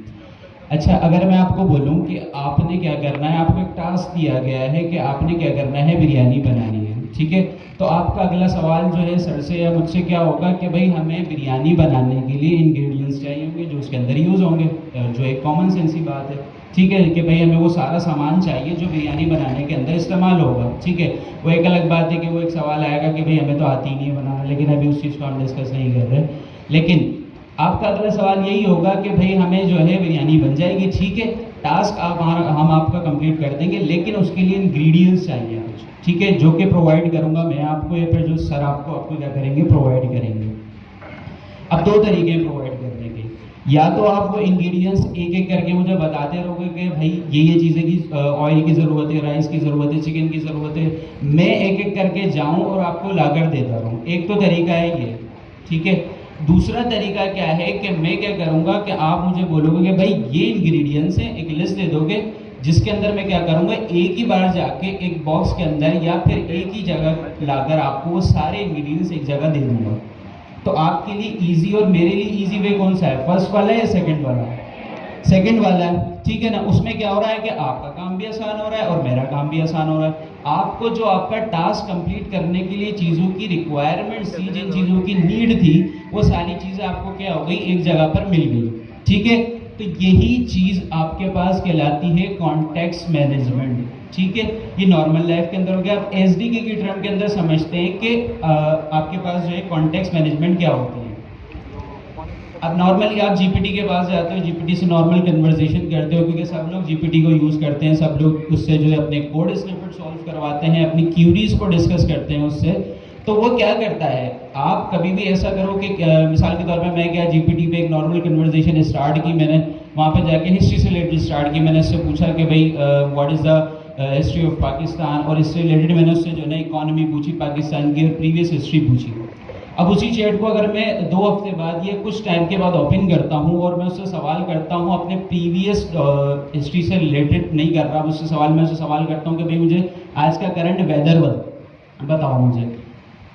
अच्छा, अगर मैं आपको बोलूं कि आपने क्या करना है, आपको एक टास्क दिया गया है कि आपने क्या करना है, बिरयानी बनानी है, ठीक है। तो आपका अगला सवाल जो है सर से या मुझसे क्या होगा कि भाई हमें बिरयानी बनाने के लिए इंग्रेडिएंट्स चाहिए होंगे जो उसके अंदर यूज़ होंगे, जो एक कॉमन सेंस ही बात है, ठीक है, कि भाई हमें वो सारा सामान चाहिए जो बिरयानी बनाने के अंदर इस्तेमाल होगा, ठीक है। वो एक अलग बात है कि वो एक सवाल आएगा कि भाई हमें तो आती ही नहीं है बनाना, लेकिन अभी उस चीज़ को हम डिस्कस नहीं कर रहे। लेकिन आपका अगला सवाल यही होगा कि भाई हमें जो है बिरयानी बन जाएगी, ठीक है, टास्क हम आपका कंप्लीट कर देंगे, लेकिन उसके लिए इंग्रेडिएंट्स चाहिए कुछ, ठीक है, जो कि प्रोवाइड करूंगा मैं आपको, या फिर जो सर आपको क्या करेंगे, प्रोवाइड करेंगे। अब दो तरीके हैं प्रोवाइड करने के, या तो आप वो इंग्रेडिएंट्स एक एक करके मुझे बताते रहोगे कि भाई ये चीज़ें की ऑयल की ज़रूरत है, राइस की ज़रूरत है, चिकन की ज़रूरत है, मैं एक एक करके जाऊँ और आपको लाकर देता रहूँ। एक तो तरीका है ये, ठीक है। दूसरा तरीका क्या है कि मैं क्या करूंगा कि आप मुझे बोलोगे कि भाई ये इंग्रेडिएंट्स हैं, एक लिस्ट दे दोगे, जिसके अंदर मैं क्या करूंगा, एक ही बार जाके एक बॉक्स के अंदर या फिर एक ही जगह लाकर आपको वो सारे इंग्रेडिएंट्स एक जगह दे दूंगा। तो आपके लिए इजी और मेरे लिए इजी वे कौन सा है, फर्स्ट वाला या सेकंड वाला? सेकंड वाला है, ठीक है ना। उसमें क्या हो रहा है कि आपका काम भी आसान हो रहा है और मेरा काम भी आसान हो रहा है। आपको जो आपका टास्क कंप्लीट करने के लिए चीज़ों की रिक्वायरमेंट्स थी, जिन चीज़ों की नीड थी, वो सारी चीज़ें आपको क्या हो गई, एक जगह पर मिल गई, ठीक है। तो यही चीज़ आपके पास कहलाती है कॉन्टेक्स्ट मैनेजमेंट, ठीक है। ये नॉर्मल लाइफ के अंदर हो गया। आप एसडीके की टर्म के अंदर समझते हैं कि आपके पास जो है कॉन्टेक्स्ट मैनेजमेंट क्या होती है। अब नॉर्मली आप जीपीटी के पास जाते हो, जीपीटी से नॉर्मल कन्वर्सेशन करते हो, क्योंकि सब लोग जीपीटी को यूज़ करते हैं, सब लोग उससे जो है अपने कोड स्निपेट सॉल्व करवाते हैं, अपनी क्यूरीज को डिस्कस करते हैं उससे। तो वो क्या करता है, आप कभी भी ऐसा करो कि मिसाल के तौर पे मैं क्या जीपीटी पे एक नॉर्मल कन्वर्सेशन स्टार्ट की, मैंने वहाँ पे जाके हिस्ट्री से रिलेटेड स्टार्ट की। मैंने उससे पूछा कि भाई what is the history of Pakistan, और इससे रिलेटेड मैंने उससे जो है ना इकॉनमी पूछी पाकिस्तान की और प्रीवियस हिस्ट्री पूछी। अब उसी चैट को अगर मैं 2 हफ्ते बाद या कुछ टाइम के बाद ओपन करता हूँ और मैं उससे सवाल करता हूँ अपने प्रीवियस हिस्ट्री से रिलेटेड नहीं कर रहा, उससे सवाल मैं उससे सवाल करता हूँ कि भाई मुझे आज का करंट वेदर बताओ मुझे,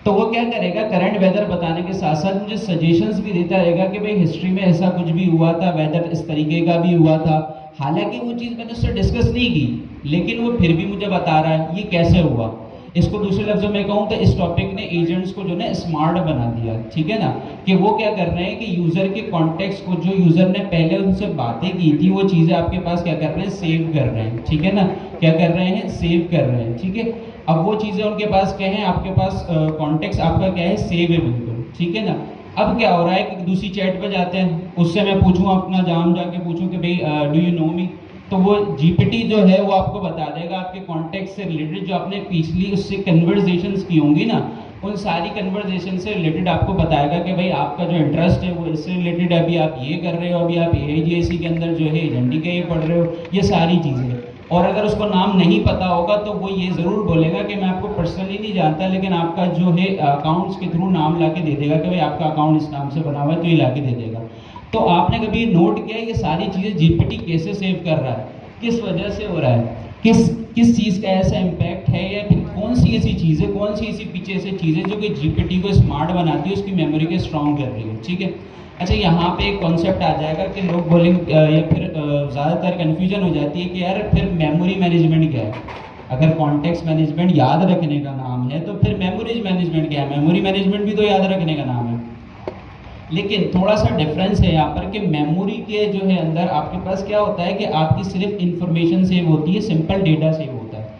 तो वो क्या करेगा, करंट वेदर बताने के साथ साथ मुझे सजेशंस भी देता रहेगा कि भाई हिस्ट्री में ऐसा कुछ भी हुआ था, वेदर इस तरीके का भी हुआ था। हालांकि वो चीज़ मैंने उससे डिस्कस नहीं की, लेकिन वो फिर भी मुझे बता रहा है ये कैसे हुआ। इसको दूसरे लफ्जों में कहूँ तो इस टॉपिक ने एजेंट्स को जो है स्मार्ट बना दिया, ठीक है ना, कि वो क्या कर रहे हैं कि यूजर के कॉन्टेक्स्ट को, जो यूजर ने पहले उनसे बातें की थी, वो चीजें आपके पास क्या कर रहे हैं, सेव कर रहे हैं, ठीक है ना, क्या कर रहे हैं, सेव कर रहे हैं, ठीक है। अब वो चीजें उनके पास क्या है, आपके पास कॉन्टेक्स्ट आपका क्या है, सेव है बिल्कुल, ठीक है ना। अब क्या हो रहा है कि दूसरी चैट पे जाते हैं, उससे मैं पूछूं अपना जाम जाके पूछूं कि भाई डू यू नो मी, तो वो जीपीटी जो है वो आपको बता देगा आपके कॉन्टेक्स्ट से रिलेटेड जो आपने पिछली उससे कन्वर्सेशंस की होंगी ना, उन सारी कन्वर्सेशन से रिलेटेड आपको बताएगा कि भाई आपका जो इंटरेस्ट है वो इससे रिलेटेड है, अभी आप ये कर रहे हो, अभी आप एआईजीएसी के अंदर जो है एजेंडी का ये पढ़ रहे हो, ये सारी चीज़ें। और अगर उसको नाम नहीं पता होगा तो वो ये ज़रूर बोलेगा कि मैं आपको पर्सनली नहीं जानता, लेकिन आपका जो है अकाउंट्स के थ्रू नाम ला के दे देगा कि भाई आपका अकाउंट इस नाम से बना हुआ है, तो ये ला के दे देगा। तो आपने कभी नोट किया ये सारी चीज़ें जीपीटी कैसे सेव कर रहा है, किस वजह से हो रहा है, किस चीज़ का ऐसा इम्पैक्ट है, या फिर कौन सी ऐसी चीज़ें, कौन सी ऐसी पीछे ऐसी चीज़ें जो कि जीपीटी को स्मार्ट बनाती है, उसकी मेमोरी को स्ट्रॉन्ग कर रही है, ठीक है। अच्छा, यहाँ पे एक कॉन्सेप्ट आ जाएगा कि लोग बोलेंगे या फिर ज़्यादातर कन्फ्यूजन हो जाती है कि यार फिर मेमोरी मैनेजमेंट क्या है। अगर कॉन्टेक्स्ट मैनेजमेंट याद रखने का नाम है तो फिर मेमोरी मैनेजमेंट क्या है, मेमोरी मैनेजमेंट भी तो याद रखने का नाम है। लेकिन थोड़ा सा डिफरेंस है यहाँ पर कि मेमोरी के जो है अंदर आपके पास क्या होता है कि आपकी सिर्फ इंफॉर्मेशन सेव होती है, सिंपल डेटा सेव होता है।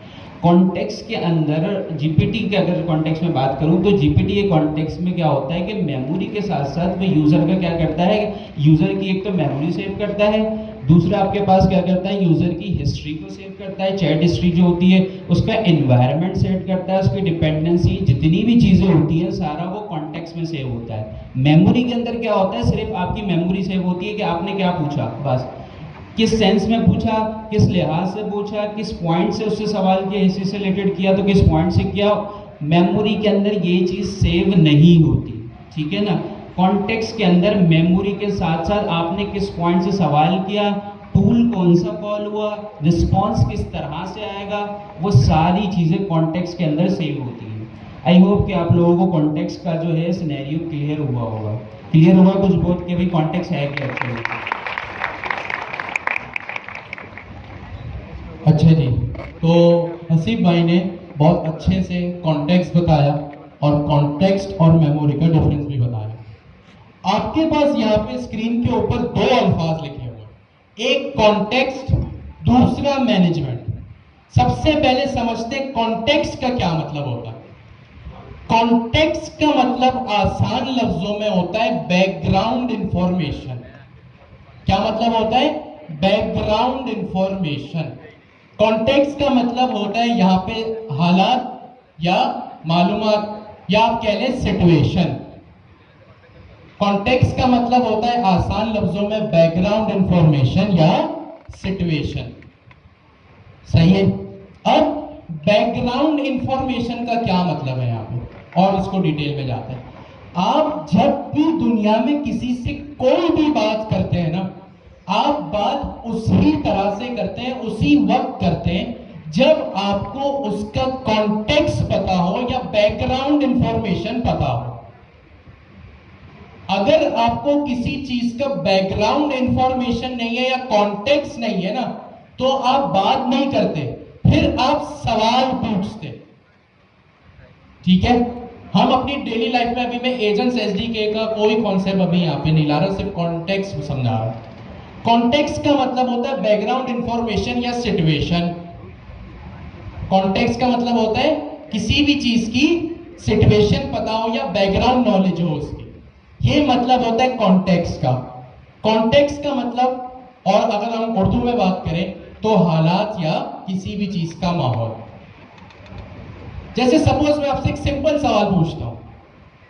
कॉन्टेक्स्ट के अंदर जीपीटी के अगर कॉन्टेक्स्ट में बात करूं तो जीपीटी के कॉन्टेक्स्ट में क्या होता है कि मेमोरी के साथ साथ वो यूजर का क्या करता है, यूजर की एक तो मेमोरी सेव करता है, दूसरा आपके पास क्या करता है, यूजर की हिस्ट्री को सेव करता है, चैट हिस्ट्री जो होती है, उसका एनवायरनमेंट सेट करता है, उसकी डिपेंडेंसी जितनी भी चीजें होती है सारा वो कॉन्टेक्स्ट में सेव होता है। मेमोरी के अंदर क्या होता है, सिर्फ आपकी मेमोरी सेव होती है कि आपने क्या पूछा, बस किस सेंस में पूछा, किस लिहाज से पूछा, किस पॉइंट से उससे सवाल किया, हिस्ट्री से रिलेटेड किया तो किस पॉइंट से किया। मेमोरी के अंदर ये चीज़ सेव नहीं होती, ठीक है ना। कॉन्टेक्स्ट के अंदर मेमोरी के साथ साथ आपने किस पॉइंट से सवाल किया, टूल कौन सा कॉल हुआ, रिस्पॉन्स किस तरह से आएगा, वो सारी चीज़ें कॉन्टेक्स्ट के अंदर सेव होती हैं। आई होप कि आप लोगों को कॉन्टेक्स्ट का जो है सिनेरियो क्लियर हुआ होगा, क्लियर हुआ कुछ बहुत कि भाई कॉन्टेक्स्ट है क्या एक्चुअली। अच्छा जी, तो हसीब भाई ने बहुत अच्छे से कॉन्टेक्स्ट बताया और कॉन्टेक्स्ट और मेमोरी का डिफरेंस भी बताया। आपके पास यहाँ पे स्क्रीन के ऊपर 2 अल्फाज लिखे हुए, एक कॉन्टेक्स्ट, दूसरा मैनेजमेंट। सबसे पहले समझते हैं कॉन्टेक्स्ट का क्या मतलब होता है। कॉन्टेक्स्ट का मतलब आसान लफ्जों में होता है बैकग्राउंड इंफॉर्मेशन। क्या मतलब होता है, बैकग्राउंड इंफॉर्मेशन। कॉन्टेक्स्ट का मतलब होता है यहाँ पे हालात या मालूमात या आप कह लें सिचुएशन। कॉन्टेक्स्ट का मतलब होता है आसान लफ्जों में बैकग्राउंड इंफॉर्मेशन या सिचुएशन, सही है। अब बैकग्राउंड इंफॉर्मेशन का क्या मतलब है यहाँ पे, और इसको डिटेल में जाते हैं। आप जब भी दुनिया में किसी से कोई भी बात करते हैं ना, आप बात उसी तरह से करते हैं, उसी वक्त करते हैं जब आपको उसका कॉन्टेक्स्ट पता हो या बैकग्राउंड इंफॉर्मेशन पता हो। अगर आपको किसी चीज का बैकग्राउंड इंफॉर्मेशन नहीं है या कॉन्टेक्स्ट नहीं है ना, तो आप बात नहीं करते, फिर आप सवाल पूछते, ठीक है। हम अपनी डेली लाइफ में, अभी मैं एजेंट्स एसडीके का कोई कॉन्सेप्ट अभी यहाँ पे नहीं ला रहा, सिर्फ कॉन्टेक्स्ट समझा रहा हूं। कॉन्टेक्स्ट का मतलब होता है बैकग्राउंड इंफॉर्मेशन या सिचुएशन। कॉन्टेक्स्ट का मतलब होता है किसी भी चीज की सिचुएशन पता हो या बैकग्राउंड नॉलेज हो उसकी, ये मतलब होता है कॉन्टेक्स्ट का। कॉन्टेक्स्ट का मतलब, और अगर हम उर्दू में बात करें तो हालात या किसी भी चीज का माहौल। जैसे सपोज मैं आपसे एक सिंपल सवाल पूछता हूं,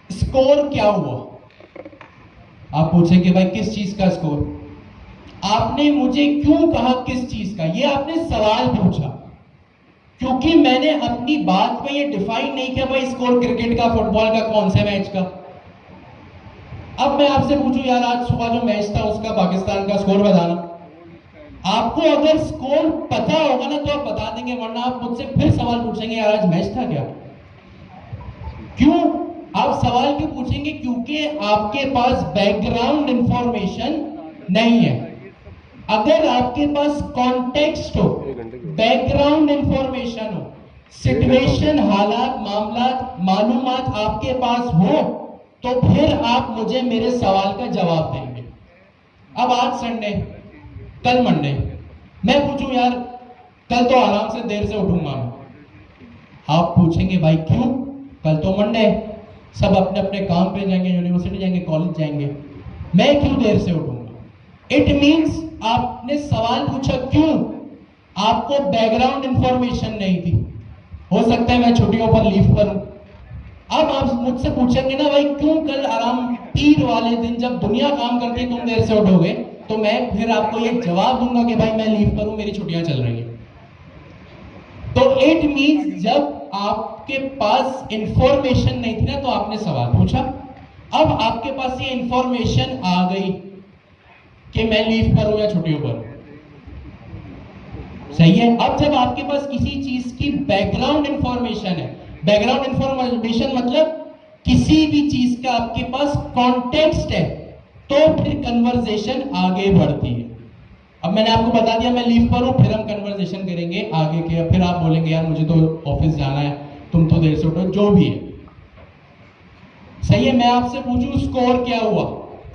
स्कोर क्या हुआ। आप पूछेंगे भाई किस चीज का स्कोर, आपने मुझे क्यों कहा किस चीज का, ये आपने सवाल पूछा, क्योंकि मैंने अपनी बात में ये डिफाइन नहीं किया भाई स्कोर क्रिकेट का, फुटबॉल का, कौन से मैच का। अब मैं आपसे पूछूं यार, आज सुबह जो मैच था उसका पाकिस्तान का स्कोर बताना। आपको अगर स्कोर पता होगा ना तो आप बता देंगे, वरना आप मुझसे फिर सवाल पूछेंगे यार आज मैच था क्या। क्यों आप सवाल क्यों पूछेंगे? क्योंकि आपके पास बैकग्राउंड इंफॉर्मेशन नहीं है। अगर आपके पास कॉन्टेक्स्ट हो, बैकग्राउंड इंफॉर्मेशन हो, सिचुएशन, हालात, मामलात, मालूमात आपके पास हो, तो फिर आप मुझे मेरे सवाल का जवाब देंगे। अब आज संडे, कल मंडे, मैं पूछूं यार कल तो आराम से देर से उठूंगा मैं, आप पूछेंगे भाई क्यों? कल तो मंडे, सब अपने अपने काम पे जाएंगे, यूनिवर्सिटी जाएंगे, कॉलेज जाएंगे, मैं क्यों देर से उठूंगा? इट मींस आपने सवाल पूछा क्यों? आपको बैकग्राउंड इंफॉर्मेशन नहीं थी। हो सकता है मैं छुट्टियों पर लीव पर हूं। अब आप मुझसे पूछेंगे ना भाई क्यों कल आराम, पीर वाले दिन जब दुनिया काम करती है तुम देर से उठोगे, तो मैं फिर आपको ये जवाब दूंगा कि भाई मैं लीव पर हूं, मेरी छुट्टियां चल रही हैं। तो इट मींस जब आपके पास इंफॉर्मेशन नहीं थी ना तो आपने सवाल पूछा। अब आपके पास ये इंफॉर्मेशन आ गई कि मैं लीव पर हूं या छुट्टियों पर हूं, सही है। अब जब आपके पास किसी चीज की बैकग्राउंड इंफॉर्मेशन है, बैकग्राउंड इंफॉर्मेशन मतलब किसी भी चीज का आपके पास कॉन्टेक्स्ट है, तो फिर कन्वर्सेशन आगे बढ़ती है। अब मैंने आपको बता दिया मैं लीव पर हूं, फिर हम कन्वर्सेशन करेंगे आगे के, फिर आप बोलेंगे यार मुझे तो ऑफिस जाना है, तुम तो देर से उठो, जो भी है, सही है। मैं आपसे पूछूं स्कोर क्या हुआ,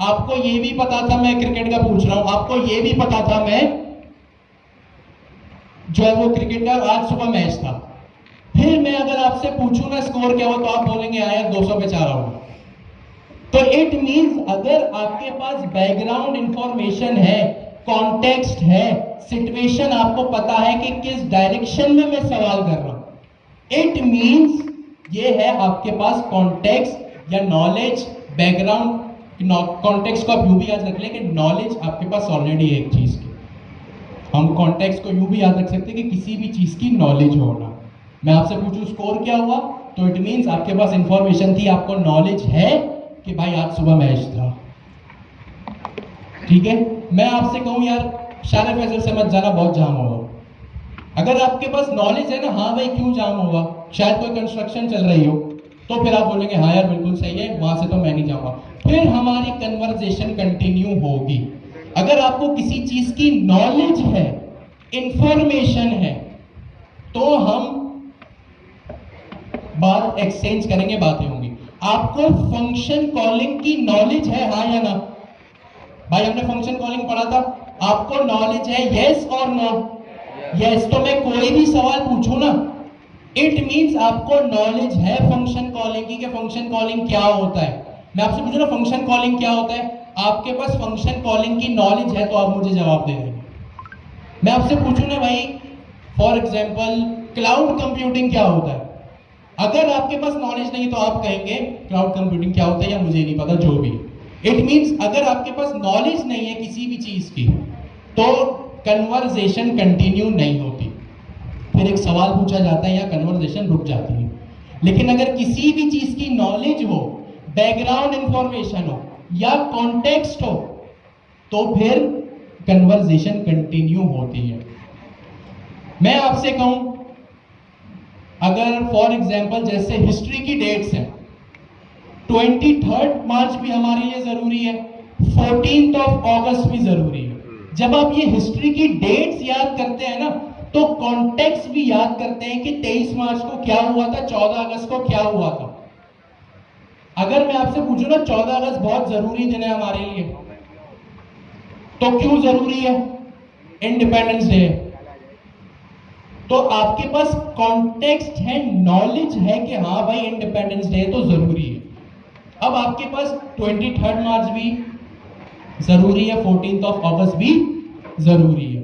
आपको ये भी पता था, मैं क्रिकेट का पूछ रहा हूं, आपको ये भी पता था मैं जो है वो क्रिकेट का आज सुबह मैच था, फिर मैं अगर आपसे पूछूं ना स्कोर क्या हुआ, तो आप बोलेंगे यार 200 पे 4 आउट। तो इट मींस अगर आपके पास बैकग्राउंड इंफॉर्मेशन है, कॉन्टेक्स्ट है, सिचुएशन आपको पता है कि किस डायरेक्शन में मैं सवाल कर रहा हूं, इट मींस ये है आपके पास कॉन्टेक्स्ट या नॉलेज, बैकग्राउंड। कॉन्टेक्स्ट को आप यूं भी याद रख लें कि नॉलेज आपके पास ऑलरेडी है एक चीज की। हम कॉन्टेक्स्ट को यूं भी याद रख सकते हैं कि किसी भी चीज की नॉलेज होना। मैं आपसे पूछूं स्कोर क्या हुआ, तो इट मींस आपके पास इंफॉर्मेशन थी, आपको नॉलेज है कि भाई आज सुबह मैच था, ठीक है। मैं आपसे कहूं यार शाले फैसल से मत जाना, बहुत जाम होगा। अगर आपके पास नॉलेज है ना, हाँ भाई क्यों जाम होगा, शायद कोई कंस्ट्रक्शन चल रही हो, तो फिर आप बोलेंगे हाँ यार बिल्कुल सही है, वहां से तो मैं नहीं जाऊंगा, फिर हमारी कन्वर्सेशन कंटिन्यू होगी। अगर आपको किसी चीज की नॉलेज है, इंफॉर्मेशन है, तो हम बात एक्सचेंज करेंगे, बातें होंगी। आपको फंक्शन कॉलिंग की नॉलेज है, हाँ या ना? भाई हमने फंक्शन कॉलिंग पढ़ा था, आपको नॉलेज है, यस और नो? यस। तो मैं कोई भी सवाल पूछूं ना, इट मींस आपको नॉलेज है फंक्शन कॉलिंग की, कि फंक्शन कॉलिंग क्या होता है। मैं आपसे पूछूं ना फंक्शन कॉलिंग क्या होता है, आपके पास फंक्शन कॉलिंग की नॉलेज है, तो आप मुझे जवाब दे देंगे। मैं आपसे पूछूं ना भाई फॉर एग्जांपल क्लाउड कंप्यूटिंग क्या होता है, अगर आपके पास नॉलेज नहीं तो आप कहेंगे क्लाउड कंप्यूटिंग क्या होता है या मुझे नहीं पता, जो भी। इट मींस अगर आपके पास नॉलेज नहीं है किसी भी चीज की, तो कन्वर्सेशन कंटिन्यू नहीं होती, फिर एक सवाल पूछा जाता है या कन्वर्सेशन रुक जाती है। लेकिन अगर किसी भी चीज की नॉलेज हो, बैकग्राउंड इंफॉर्मेशन हो या कॉन्टेक्स्ट हो, तो फिर कन्वर्सेशन कंटिन्यू होती है। मैं आपसे कहूं अगर फॉर एग्जांपल जैसे हिस्ट्री की डेट्स हैं, 23 मार्च भी हमारे लिए जरूरी है, 14 अगस्त भी जरूरी है। जब आप ये हिस्ट्री की डेट्स याद करते हैं ना, तो कॉन्टेक्स्ट भी याद करते हैं कि 23 मार्च को क्या हुआ था, 14 अगस्त को क्या हुआ था। अगर मैं आपसे पूछूं ना 14 अगस्त बहुत जरूरी दिन है हमारे लिए, तो क्यों जरूरी है? इंडिपेंडेंस डे है। तो आपके पास कॉन्टेक्स्ट है, नॉलेज है कि हाँ भाई इंडिपेंडेंस डे तो जरूरी है। अब आपके पास 23 मार्च भी जरूरी है, 14 अगस्त भी जरूरी है।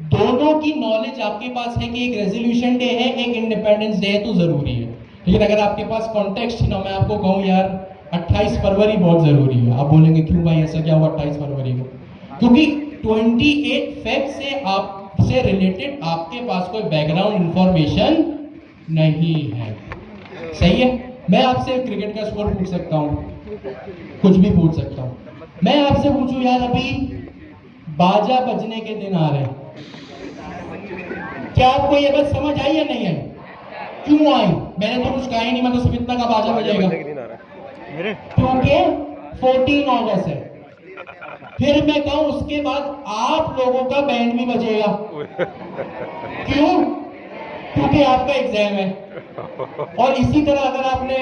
दोनों की नॉलेज आपके पास है कि एक रेजोल्यूशन डे है, एक इंडिपेंडेंस डे है, तो जरूरी है। लेकिन अगर आपके पास कॉन्टेक्स्ट ना, मैं आपको कहूं यार 28 फरवरी बहुत जरूरी है, आप बोलेंगे क्यों भाई ऐसा क्या हुआ 28 फरवरी को? क्योंकि 28 फेब से आपसे रिलेटेड आपके पास कोई बैकग्राउंड इंफॉर्मेशन नहीं है, सही है। मैं आपसे क्रिकेट का स्कोर पूछ सकता हूं, कुछ भी पूछ सकता हूँ। मैं आपसे पूछूं यार, अभी बाजा बजने के दिन आ रहे हैं, क्या आपको ये बात समझ आई या नहीं आई? क्यों आई? मैंने तो कुछ कहा ही नहीं, मैं तो सिर्फ इतना का बाजा बजेगा क्योंकि 14 अगस्त है। फिर मैं कहूं उसके बाद आप लोगों का बैंड भी बजेगा। क्यों? क्योंकि आपका एग्जाम है। और इसी तरह अगर आपने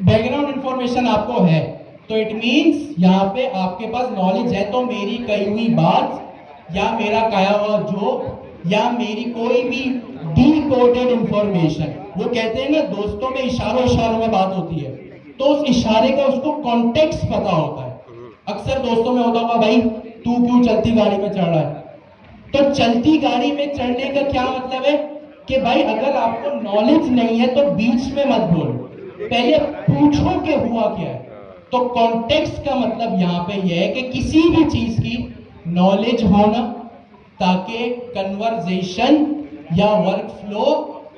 बैकग्राउंड इंफॉर्मेशन आपको है तो इट मींस यहाँ पे आपके पास नॉलेज है। तो मेरी कही हुई बात या मेरा कहा हुआ जोक या मेरी कोई भी डिकोडेड इंफॉर्मेशन, वो कहते हैं ना दोस्तों में इशारों में बात होती है, तो उस इशारे का उसको कॉन्टेक्स्ट पता होता है। अक्सर दोस्तों में होता होगा, भाई तू क्यों चलती गाड़ी में चढ़ रहा है? तो चलती गाड़ी में चढ़ने का क्या मतलब है कि भाई अगर आपको नॉलेज नहीं है तो बीच में मत बोलो, पहले पूछो कि हुआ क्या है। तो कॉन्टेक्स्ट का मतलब यहाँ पे यह है कि किसी भी चीज की नॉलेज होना ताकि कन्वर्सेशन या वर्क फ्लो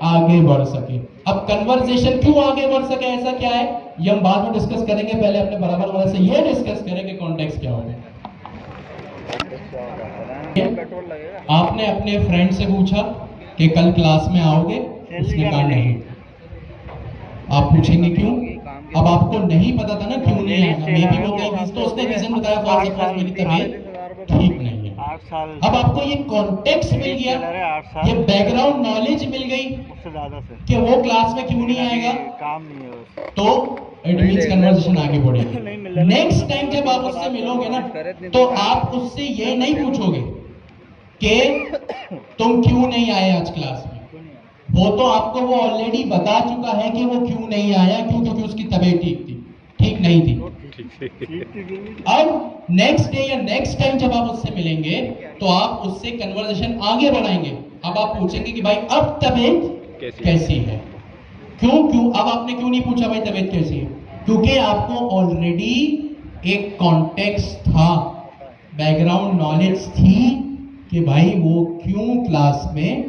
आगे बढ़ सके। अब कन्वर्सेशन क्यों आगे बढ़ सके, ऐसा क्या है, ये हम बाद में डिस्कस करेंगे। पहले अपने बराबर वाले से ये डिस्कस करें कि कॉन्टेक्स्ट क्या होगा। आपने अपने फ्रेंड से पूछा कि कल क्लास में आओगे, उसने कहा नहीं। आप पूछेंगे क्यों? अब आपको नहीं पता था ना क्यों नहीं आएगा, मे भी वो कहीं तो उसने रीजन बताया, फॉर सपोज मेरी तबीयत ठीक नहीं है। अब आपको ये कॉन्टेक्स्ट मिल गया, ये बैकग्राउंड नॉलेज मिल गई कि वो क्लास में क्यों नहीं आएगा, तो इट मींस कन्वर्सेशन आगे बढ़ेगी। नेक्स्ट टाइम जब आप उससे मिलोगे ना तो आप उससे ये नहीं पूछोगे कि तुम क्यों नहीं आए आज क्लास में, वो तो आपको वो ऑलरेडी बता चुका है कि वो क्यों नहीं आया, क्योंकि उसकी तबीयत ठीक नहीं थी। अब नेक्स्ट डे या नेक्स्ट टाइम जब आप उससे मिलेंगे तो आप उससे कन्वर्सेशन आगे बढ़ाएंगे। अब आप पूछेंगे कि भाई अब तबीयत कैसी है? क्यों अब आपने क्यों नहीं पूछा भाई तबीयत कैसी है? क्योंकि आपको ऑलरेडी एक कॉन्टेक्स्ट था, बैकग्राउंड नॉलेज थी कि भाई वो क्यों क्लास में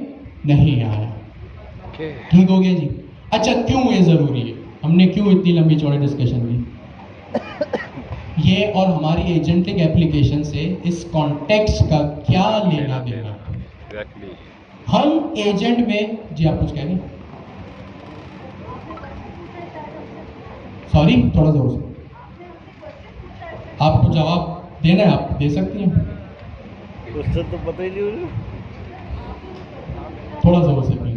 नहीं आया। ठीक हो गया जी? अच्छा, क्यों ये जरूरी है, हमने क्यों इतनी लंबी चौड़ी डिस्कशन की, ये और हमारी एजेंटिक एप्लीकेशन से इस कॉन्टेक्स्ट का क्या लेना देना। हम एजेंट में, जी आप कुछ कह रहे हैं? सॉरी, थोड़ा जोर से। आपको जवाब देना है, आप दे सकती हैं। क्वेश्चन तो पता ही नहीं, थोड़ा जोर से प्लीज।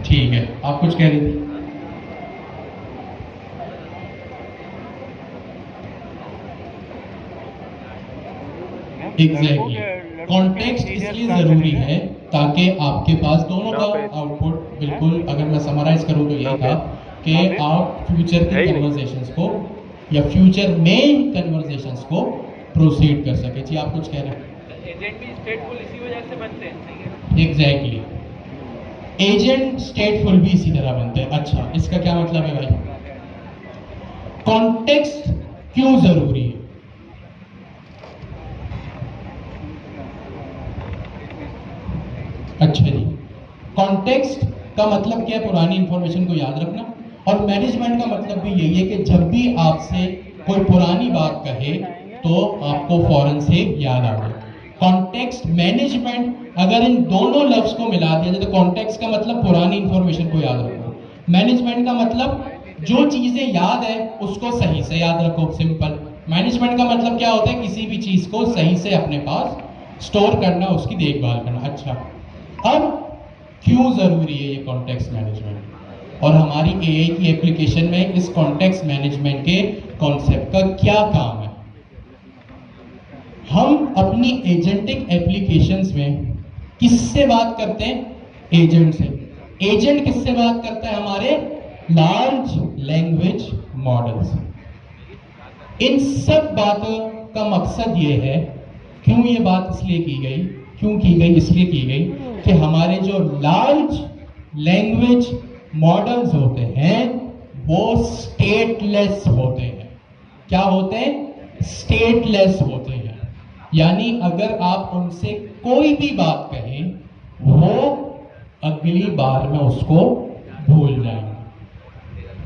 ठीक है, आप कुछ कह रही थी? एग्जैक्टली, कॉन्टेक्स्ट इसलिए जरूरी है ताकि आपके पास दोनों का आउटपुट, बिल्कुल अगर मैं समराइज करूं तो यही था कि आप फ्यूचर की कन्वर्सेशंस को या फ्यूचर में कन्वर्सेशंस को प्रोसीड कर सके। जी आप कुछ कह रहे हैं? एजेंट भी स्टेटफुल इसी वजह से बनते हैं। एग्जैक्टली, एजेंट स्टेटफुल भी इसी तरह बनते हैं। अच्छा, इसका क्या मतलब है भाई? कॉन्टेक्स्ट क्यों जरूरी है? अच्छा जी, कॉन्टेक्स्ट का मतलब क्या है? पुरानी इंफॉर्मेशन को याद रखना। और मैनेजमेंट का मतलब भी यही है कि जब भी आपसे कोई पुरानी बात कहे तो आपको फौरन से याद आ जाए। कॉन्टेक्स्ट, मैनेजमेंट, अगर इन दोनों लफ्ज को मिला दिया जाए तो कॉन्टेक्स्ट का मतलब पुरानी इंफॉर्मेशन को याद रखना, मैनेजमेंट का मतलब जो चीजें याद है उसको सही से याद रखो। सिंपल। मैनेजमेंट का मतलब क्या होता है? किसी भी चीज को सही से अपने पास स्टोर करना, उसकी देखभाल करना। अच्छा, अब क्यों जरूरी है ये कॉन्टेक्स्ट मैनेजमेंट, और हमारी एआई की एप्लीकेशन में इस कॉन्टेक्स्ट मैनेजमेंट के कॉन्सेप्ट का क्या काम है? हम अपनी एजेंटिक एप्लीकेशंस में किससे बात करते हैं? एजेंट से। एजेंट किससे बात करता है? हमारे लार्ज लैंग्वेज मॉडल से। इन सब बातों का मकसद ये है, क्यों ये बात इसलिए की गई, क्यों की गई, इसलिए की गई कि हमारे जो लार्ज लैंग्वेज मॉडल्स होते हैं वो स्टेटलेस होते हैं। क्या होते हैं? स्टेटलेस होते हैं। यानी अगर आप उनसे कोई भी बात कहें वो अगली बार में उसको भूल जाएंगे।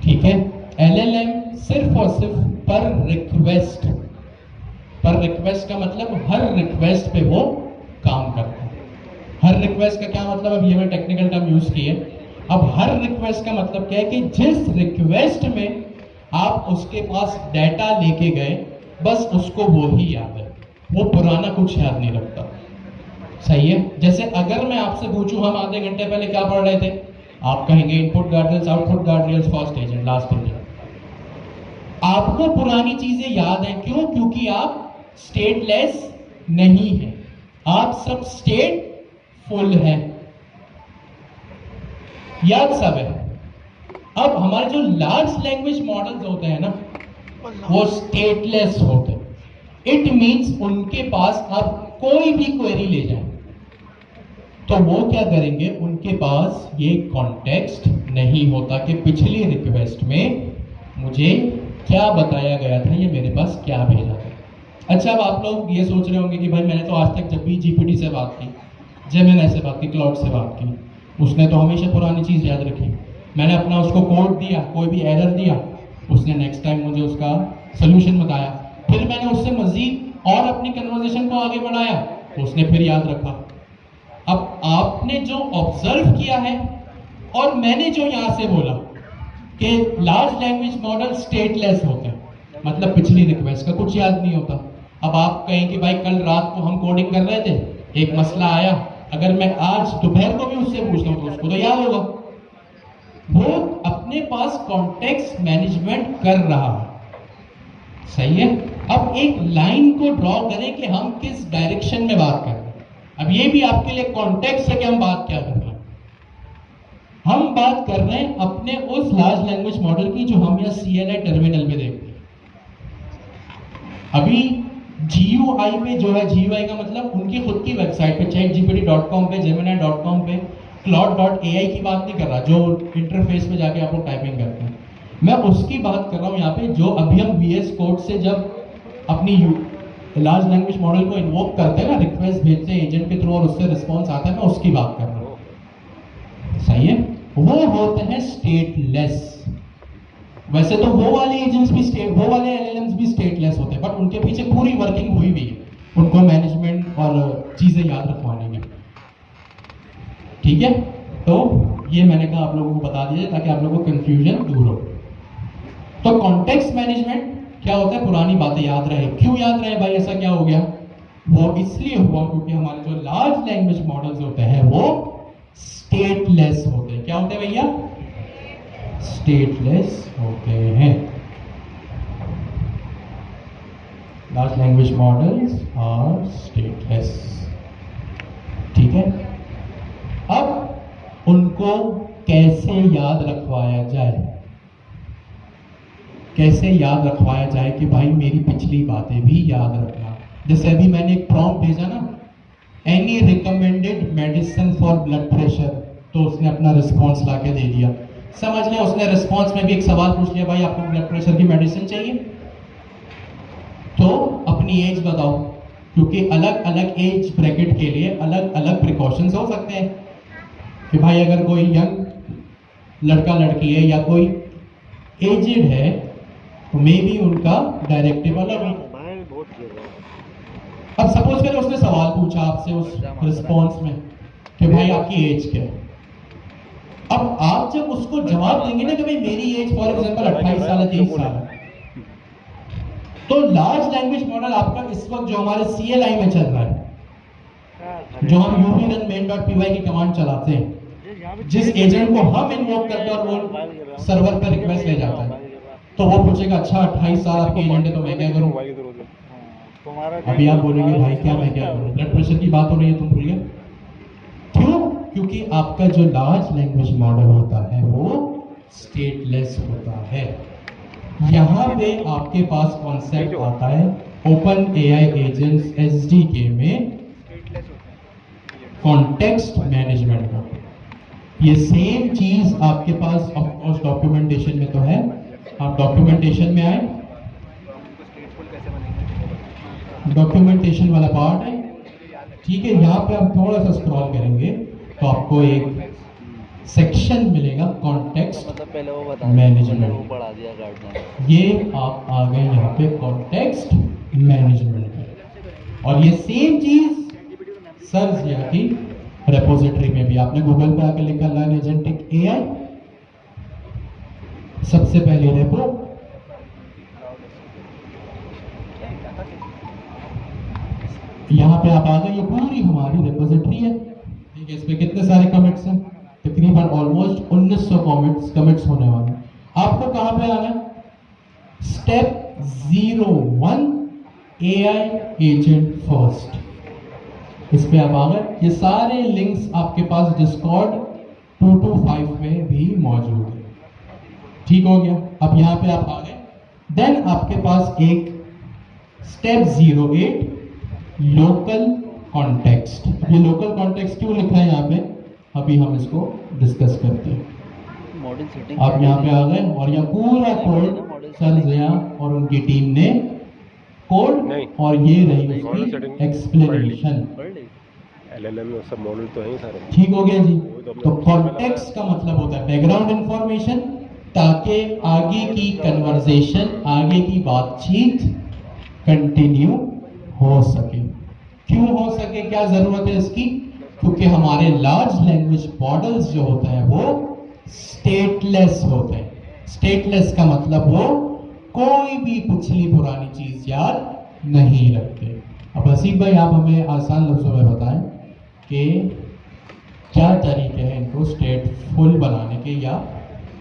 ठीक है। एलएलएम सिर्फ और सिर्फ पर रिक्वेस्ट का मतलब हर रिक्वेस्ट पे वो काम करता है। हर रिक्वेस्ट का क्या मतलब? अब ये मैं टेक्निकल टर्म यूज किए। अब हर रिक्वेस्ट का मतलब क्या है कि जिस रिक्वेस्ट में आप उसके पास डाटा लेके गए बस उसको वो ही याद है, वो पुराना कुछ याद नहीं रखता। सही है। जैसे अगर मैं आपसे पूछूं हम आधे घंटे पहले क्या पढ़ रहे थे, आप कहेंगे input guardrails, output guardrails, first agent, last agent. आपको पुरानी चीजें याद हैं। क्यों? क्योंकि आप स्टेटलेस नहीं है, आप सब स्टेट फुल है, याद सब है। अब हमारे जो लार्ज लैंग्वेज मॉडल्स होते हैं ना वो स्टेटलेस होते हैं। इट मींस उनके पास आप कोई भी क्वेरी ले जाएं तो वो क्या करेंगे, उनके पास ये कॉन्टेक्स्ट नहीं होता कि पिछली रिक्वेस्ट में मुझे क्या बताया गया था, ये मेरे पास क्या भेजा था। अच्छा, अब आप लोग ये सोच रहे होंगे कि भाई मैंने तो आज तक जब भी जीपीटी से बात की, जेमिनी से बात की, क्लाउड से बात की, उसने तो हमेशा पुरानी चीज याद रखी। मैंने अपना उसको कोड दिया, कोई भी एरर दिया, उसने नेक्स्ट टाइम मुझे उसका सोल्यूशन बताया। फिर मैंने उससे मजीद और अपनी कन्वर्सेशन को आगे बढ़ाया, उसने फिर याद रखा। अब आपने जो ऑब्जर्व किया है और मैंने जो यहां से बोला कि लार्ज लैंग्वेज मॉडल स्टेटलेस होते हैं, मतलब पिछली रिक्वेस्ट का कुछ याद नहीं होता। अब आप कहें कि भाई कल रात को हम कोडिंग कर रहे थे, एक मसला आया, अगर मैं आज दोपहर को भी उससे पूछता हूं तो उसको तो याद होगा। वो अपने पास कॉन्टेक्स्ट मैनेजमेंट कर रहा है। सही है। अब एक लाइन को ड्रॉ करें कि हम किस डायरेक्शन में बात कर रहे हैं। अब ये भी आपके लिए कॉन्टेक्स्ट है कि हम बात क्या कर रहे हैं। हम बात कर रहे हैं अपने उस लार्ज लैंग्वेज मॉडल की जो हम यहाँ CLI टर्मिनल में देखते हैं। अभी GUI पे जो है, GUI का मतलब उनकी खुद की वेबसाइट पे, chatgpt.com पे, gemini.com पे, claude.ai की बात नहीं कर रहा, जो इंटरफेस पे जाके आप लोग टाइपिंग करते हैं। मैं उसकी बात कर रहा हूँ यहाँ पे, जो अभी हम VS कोड से जब अपनी लार्ज लैंग्वेज मॉडल को इन्वोक करते हैं ना, रिक्वेस्ट भेजते हैं एजेंट के थ्रू और उससे रिस्पॉन्स आता है, मैं उसकी बात कर रहा हूँ। सही है। वो होते हैं स्टेटलेस। वैसे तो वो वाले एजेंट्स भी वो वाले LLMs भी स्टेटलेस होते हैं, बट उनके पीछे पूरी वर्किंग हुई भी है उनको मैनेजमेंट और चीजें याद रखवाने में। ठीक है। तो ये मैंने कहा आप लोगों को बता दीजिए ताकि आप लोगों को कंफ्यूजन दूर हो। तो कॉन्टेक्स्ट मैनेजमेंट क्या होता है? पुरानी बातें याद रहे। क्यों याद रहे भाई, ऐसा क्या हो गया? वो इसलिए हुआ क्योंकि हमारे जो लार्ज लैंग्वेज मॉडल्स होते हैं वो स्टेटलेस होते हैं। क्या होते हैं भैया? स्टेटलेस होते हैं। Large language models are stateless. ठीक है। अब उनको कैसे याद रखवाया जाए? कैसे याद रखवाया जाए कि भाई मेरी पिछली बातें भी याद रखना। जैसे अभी मैंने एक प्रॉम्प्ट भेजा ना, any recommended medicine for blood pressure, तो उसने अपना रिस्पॉन्स लाके दे दिया। समझ लें उसने रिस्पॉन्स में भी एक सवाल पूछ लिया, भाई आपको ब्लड प्रेशर की मेडिसिन चाहिए तो अपनी एज बताओ, क्योंकि अलग अलग एज ब्रैकेट के लिए अलग अलग प्रिकॉशंस हो सकते हैं कि भाई अगर कोई यंग लड़का लड़की है या कोई एजेड है तो मे बी उनका डायरेक्टिव अलग हो। अब सपोज करें उसने सवाल पूछा आपसे उस रिस्पॉन्स में कि भाई आपकी एज क्या है। अब आप जब उसको जवाब देंगे ना कि भाई मेरी एज फॉर एग्जांपल 28 साल है, 23 साल है, तो लार्ज लैंग्वेज मॉडल आपका इस वक्त जो हमारे CLI में चल रहा है, जो हम uv_main.py की कमांड चलाते हैं, जिस एजेंट को हम इन्वोक करते हैं और वो सर्वर पर रिक्वेस्ट ले जाता है, तो वो पूछेगा अच्छा 28 साल आपके एजेंट है तो मैं क्या करूं? अभी आप बोलेंगे भाई क्या मैं क्या करूं? ब्लड प्रेशर की बात हो रही है, तुम भूल गए। क्यों? क्योंकि आपका जो लार्ज लैंग्वेज मॉडल होता है वो स्टेटलेस होता है। यहाँ पे आपके पास कॉन्सेप्ट आता है ओपन एआई एजेंट्स एसडीके में कॉन्टेक्स्ट मैनेजमेंट का। ये सेम चीज आपके पास ऑफ कोर्स डॉक्यूमेंटेशन में तो है। आप डॉक्यूमेंटेशन में आए, डॉक्यूमेंटेशन वाला पार्ट है, ठीक है। यहाँ पे आप थोड़ा सा स्क्रॉल करेंगे तो आपको एक सेक्शन मिलेगा कॉन्टेक्स्ट मतलब पहले वो बता मैनेजमेंट। वो बढ़ा दिया गार्डनर। ये आप आ गए यहाँ पे कॉन्टेक्स्ट मैनेजमेंट में। और ये सेम चीज सर्च किया कि रेपोजिटरी में भी आपने गूगल पे आकर लिखा लर्न एजेंटिक एआई, सबसे पहले रेपो, यहाँ पे आप आ गए। ये पूरी हमारी रेपोजिटरी है, ठीक है। इस पे कितने सारे कमिट्स हैं? तकरीबन ऑलमोस्ट 1900 कमिट्स होने वाले हैं। आपको कहाँ पे आना है? स्टेप 01 एआई एजेंट फर्स्ट, इस पे आप आ गए। ये सारे लिंक्स आपके पास डिस्कॉर्ड 225 में भी मौजूद है, ठीक हो गया। अब यहाँ पे आप आ गए। देन आपके पास एक स्टेप 08 लोकल कॉन्टेक्स्ट। ये लोकल कॉन्टेक्स्ट क्यों लिखा है यहाँ पे, अभी हम इसको डिस्कस करते हैं। मॉडल सेटिंग आप यहाँ पे आ गए और यह पूरा कोड सर जया और उनकी टीम ने कोड, और ये रही उसकी एक्सप्लेनेशन। एलएलएम में सब मॉडल तो है ही सारे, ठीक हो गया जी। तो कॉन्टेक्स्ट का मतलब होता है बैकग्राउंड इंफॉर्मेशन, ताकि आगे की कन्वर्सेशन, आगे की बातचीत कंटिन्यू हो सके। क्यों हो सके, क्या जरूरत है इसकी? क्योंकि हमारे लार्ज लैंग्वेज मॉडल्स जो होते हैं वो स्टेटलेस होते हैं। स्टेटलेस का मतलब वो कोई भी पिछली पुरानी चीज याद नहीं रखते। अब असीम भाई आप हमें आसान लफ्जों में बताएं कि क्या तरीके हैं इनको स्टेटफुल बनाने के या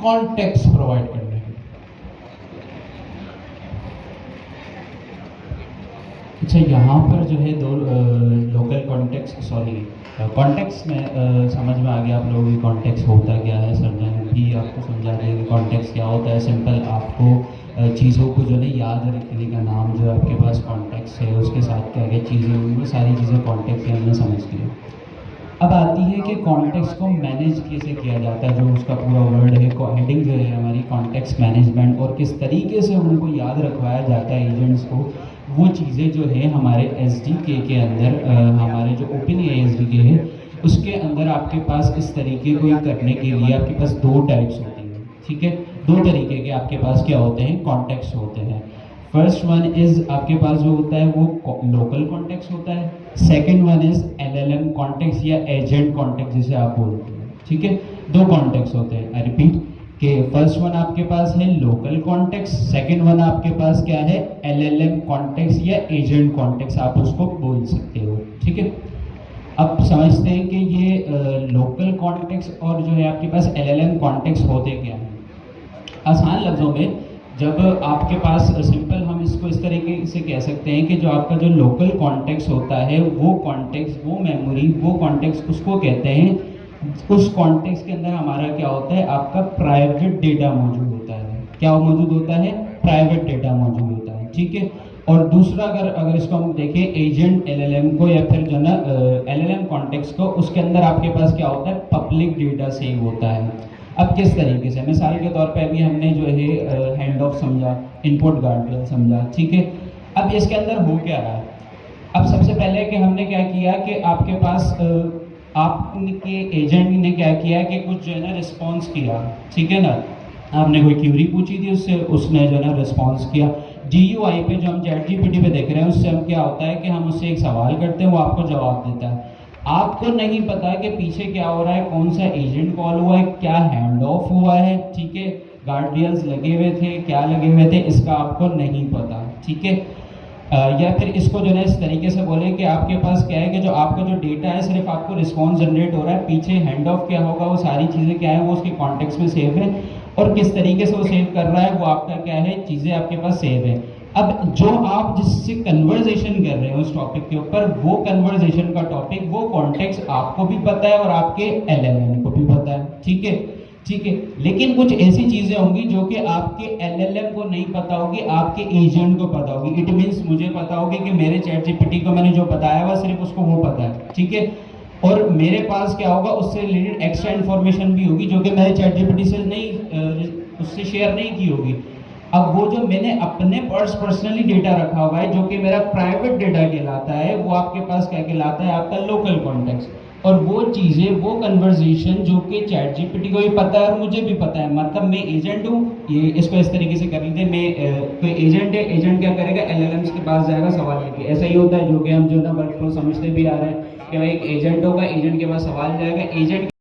कॉन्टेक्स्ट प्रोवाइड करने के। अच्छा, यहाँ पर जो है दो लोकल कॉन्टेक्स्ट, सॉरी कॉन्टेक्स्ट में समझ में आ गया आप लोगों की कॉन्टेक्स्ट होता क्या है। सर्जन भी आपको समझा रहे हैं कि कॉन्टेक्स्ट क्या होता है। सिंपल आपको चीज़ों को जो है याद रखने का नाम जो आपके पास कॉन्टेक्स्ट है, उसके साथ क्या क्या चीज़ें हुई, वो सारी चीज़ें कॉन्टेक्स्ट है, हमने समझ लिया। अब आती है कि कॉन्टेक्स्ट को मैनेज कैसे किया जाता है, जो उसका पूरा वर्ड है, हेडिंग जो है हमारी कॉन्टेक्स्ट मैनेजमेंट, और किस तरीके से उनको याद रखवाया जाता है एजेंट्स को। वो चीज़ें जो है हमारे एसडीके के अंदर, हमारे जो ओपन एआई एसडीके है उसके अंदर आपके पास इस तरीके को करने के लिए आपके पास दो टाइप्स होती हैं, ठीक है। दो तरीके के आपके पास क्या होते हैं, कॉन्टेक्स्ट होते हैं। फर्स्ट वन इज आपके पास जो होता है वो लोकल कॉन्टेक्स्ट होता है। Second one is LLM context या एजेंट कॉन्टेक्स्ट जिसे आप बोलते हैं, ठीक है। दो कॉन्टेक्स्ट होते हैं। आई रिपीट कि फर्स्ट वन आपके पास है लोकल कॉन्टेक्स्ट, सेकंड वन आपके पास क्या है, एलएलएम कॉन्टेक्स्ट या एजेंट कॉन्टेक्स्ट आप उसको बोल सकते हो, ठीक है। अब समझते हैं कि ये लोकल कॉन्टेक्स्ट और जो है आपके पास एलएलएम कॉन्टेक्स्ट होते क्या हैं। आसान लफ्जों में, जब आपके पास सिंपल हम इसको इस तरीके से कह सकते हैं कि जो आपका जो लोकल कॉन्टेक्स्ट होता है वो कॉन्टेक्स्ट, वो मेमोरी, वो कॉन्टेक्स्ट उसको कहते हैं। उस कॉन्टेक्स्ट के अंदर हमारा क्या होता है, आपका प्राइवेट डेटा मौजूद होता है। क्या मौजूद होता है, प्राइवेट डेटा मौजूद होता है, ठीक है। और दूसरा अगर इसको हम देखें एजेंट एलएलएम को या फिर जो ना एलएलएम कॉन्टेक्स्ट को, उसके अंदर आपके पास क्या होता है, पब्लिक डेटा सेव होता है। अब किस तरीके से, मिसाल के तौर पे अभी हमने जो है हैंड ऑफ समझा, इनपुट गार्डरेल समझा, ठीक है। अब इसके अंदर हो क्या रहा है, अब सबसे पहले कि हमने क्या किया कि आपके पास आपके एजेंट ने क्या किया कि कुछ जो है ना रिस्पॉन्स किया, ठीक है ना। आपने कोई क्यूरी पूछी थी उससे, उसने जो है ना रिस्पॉन्स किया। GUI पे जो हम ChatGPT पे देख रहे हैं उससे हम क्या होता है कि हम उससे एक सवाल करते हैं, वो आपको जवाब देता है। आपको नहीं पता कि पीछे क्या हो रहा है, कौन सा एजेंट कॉल हुआ है, क्या हैंड ऑफ हुआ है, ठीक है, गार्डियंस लगे हुए थे, क्या लगे हुए थे, इसका आपको नहीं पता, ठीक है। या फिर इसको जो है इस तरीके से बोले कि आपके पास क्या है कि जो आपका जो डेटा है सिर्फ आपको रिस्पॉन्स जनरेट हो रहा है, पीछे हैंड ऑफ क्या होगा, वो सारी चीज़ें क्या है वो उसके कॉन्टेक्स्ट में सेव है, और किस तरीके से वो सेव कर रहा है वो आपका क्या है, चीज़ें आपके पास सेव है। अब जो आप जिससे कन्वर्सेशन कर रहे हो उस टॉपिक के ऊपर, वो कन्वर्सेशन का टॉपिक, वो कॉन्टेक्स्ट आपको भी पता है और आपके एलएलएम को भी पता है, ठीक है, ठीक है। लेकिन कुछ ऐसी चीजें होंगी जो कि आपके एलएलएम को नहीं पता होगी, आपके एजेंट को पता होगी। इट मींस मुझे पता होगी कि मेरे चैट जीपीटी को मैंने जो बताया हुआ सिर्फ उसको वो पता है, ठीक है। और मेरे पास क्या होगा, उससे रिलेटेड एक्स्ट्रा इन्फॉर्मेशन भी होगी जो कि मैंने चैट जीपीटी से नहीं उससे शेयर नहीं की होगी। अब वो जो मैंने अपने पर्सनली डेटा रखा हुआ है जो कि मेरा प्राइवेट डेटा कहलाता है, वो आपके पास क्या कहलाता है, आपका लोकल कॉन्टेक्स्ट। और वो चीजें, वो कन्वर्सेशन जो कि चैट जीपीटी को भी पता है और मुझे भी पता है, मतलब मैं एजेंट हूँ, ये इसको इस तरीके से कर लेते हैं, मैं कोई एजेंट है, एजेंट क्या करेगा, एलएलएम्स के पास जाएगा सवाल लेके। ऐसा ही होता है जो कि हम जो ना वर्क फ्लो समझते भी आ रहे हैं कि भाई एक एजेंट होगा, एजेंट के पास सवाल जाएगा, एजेंट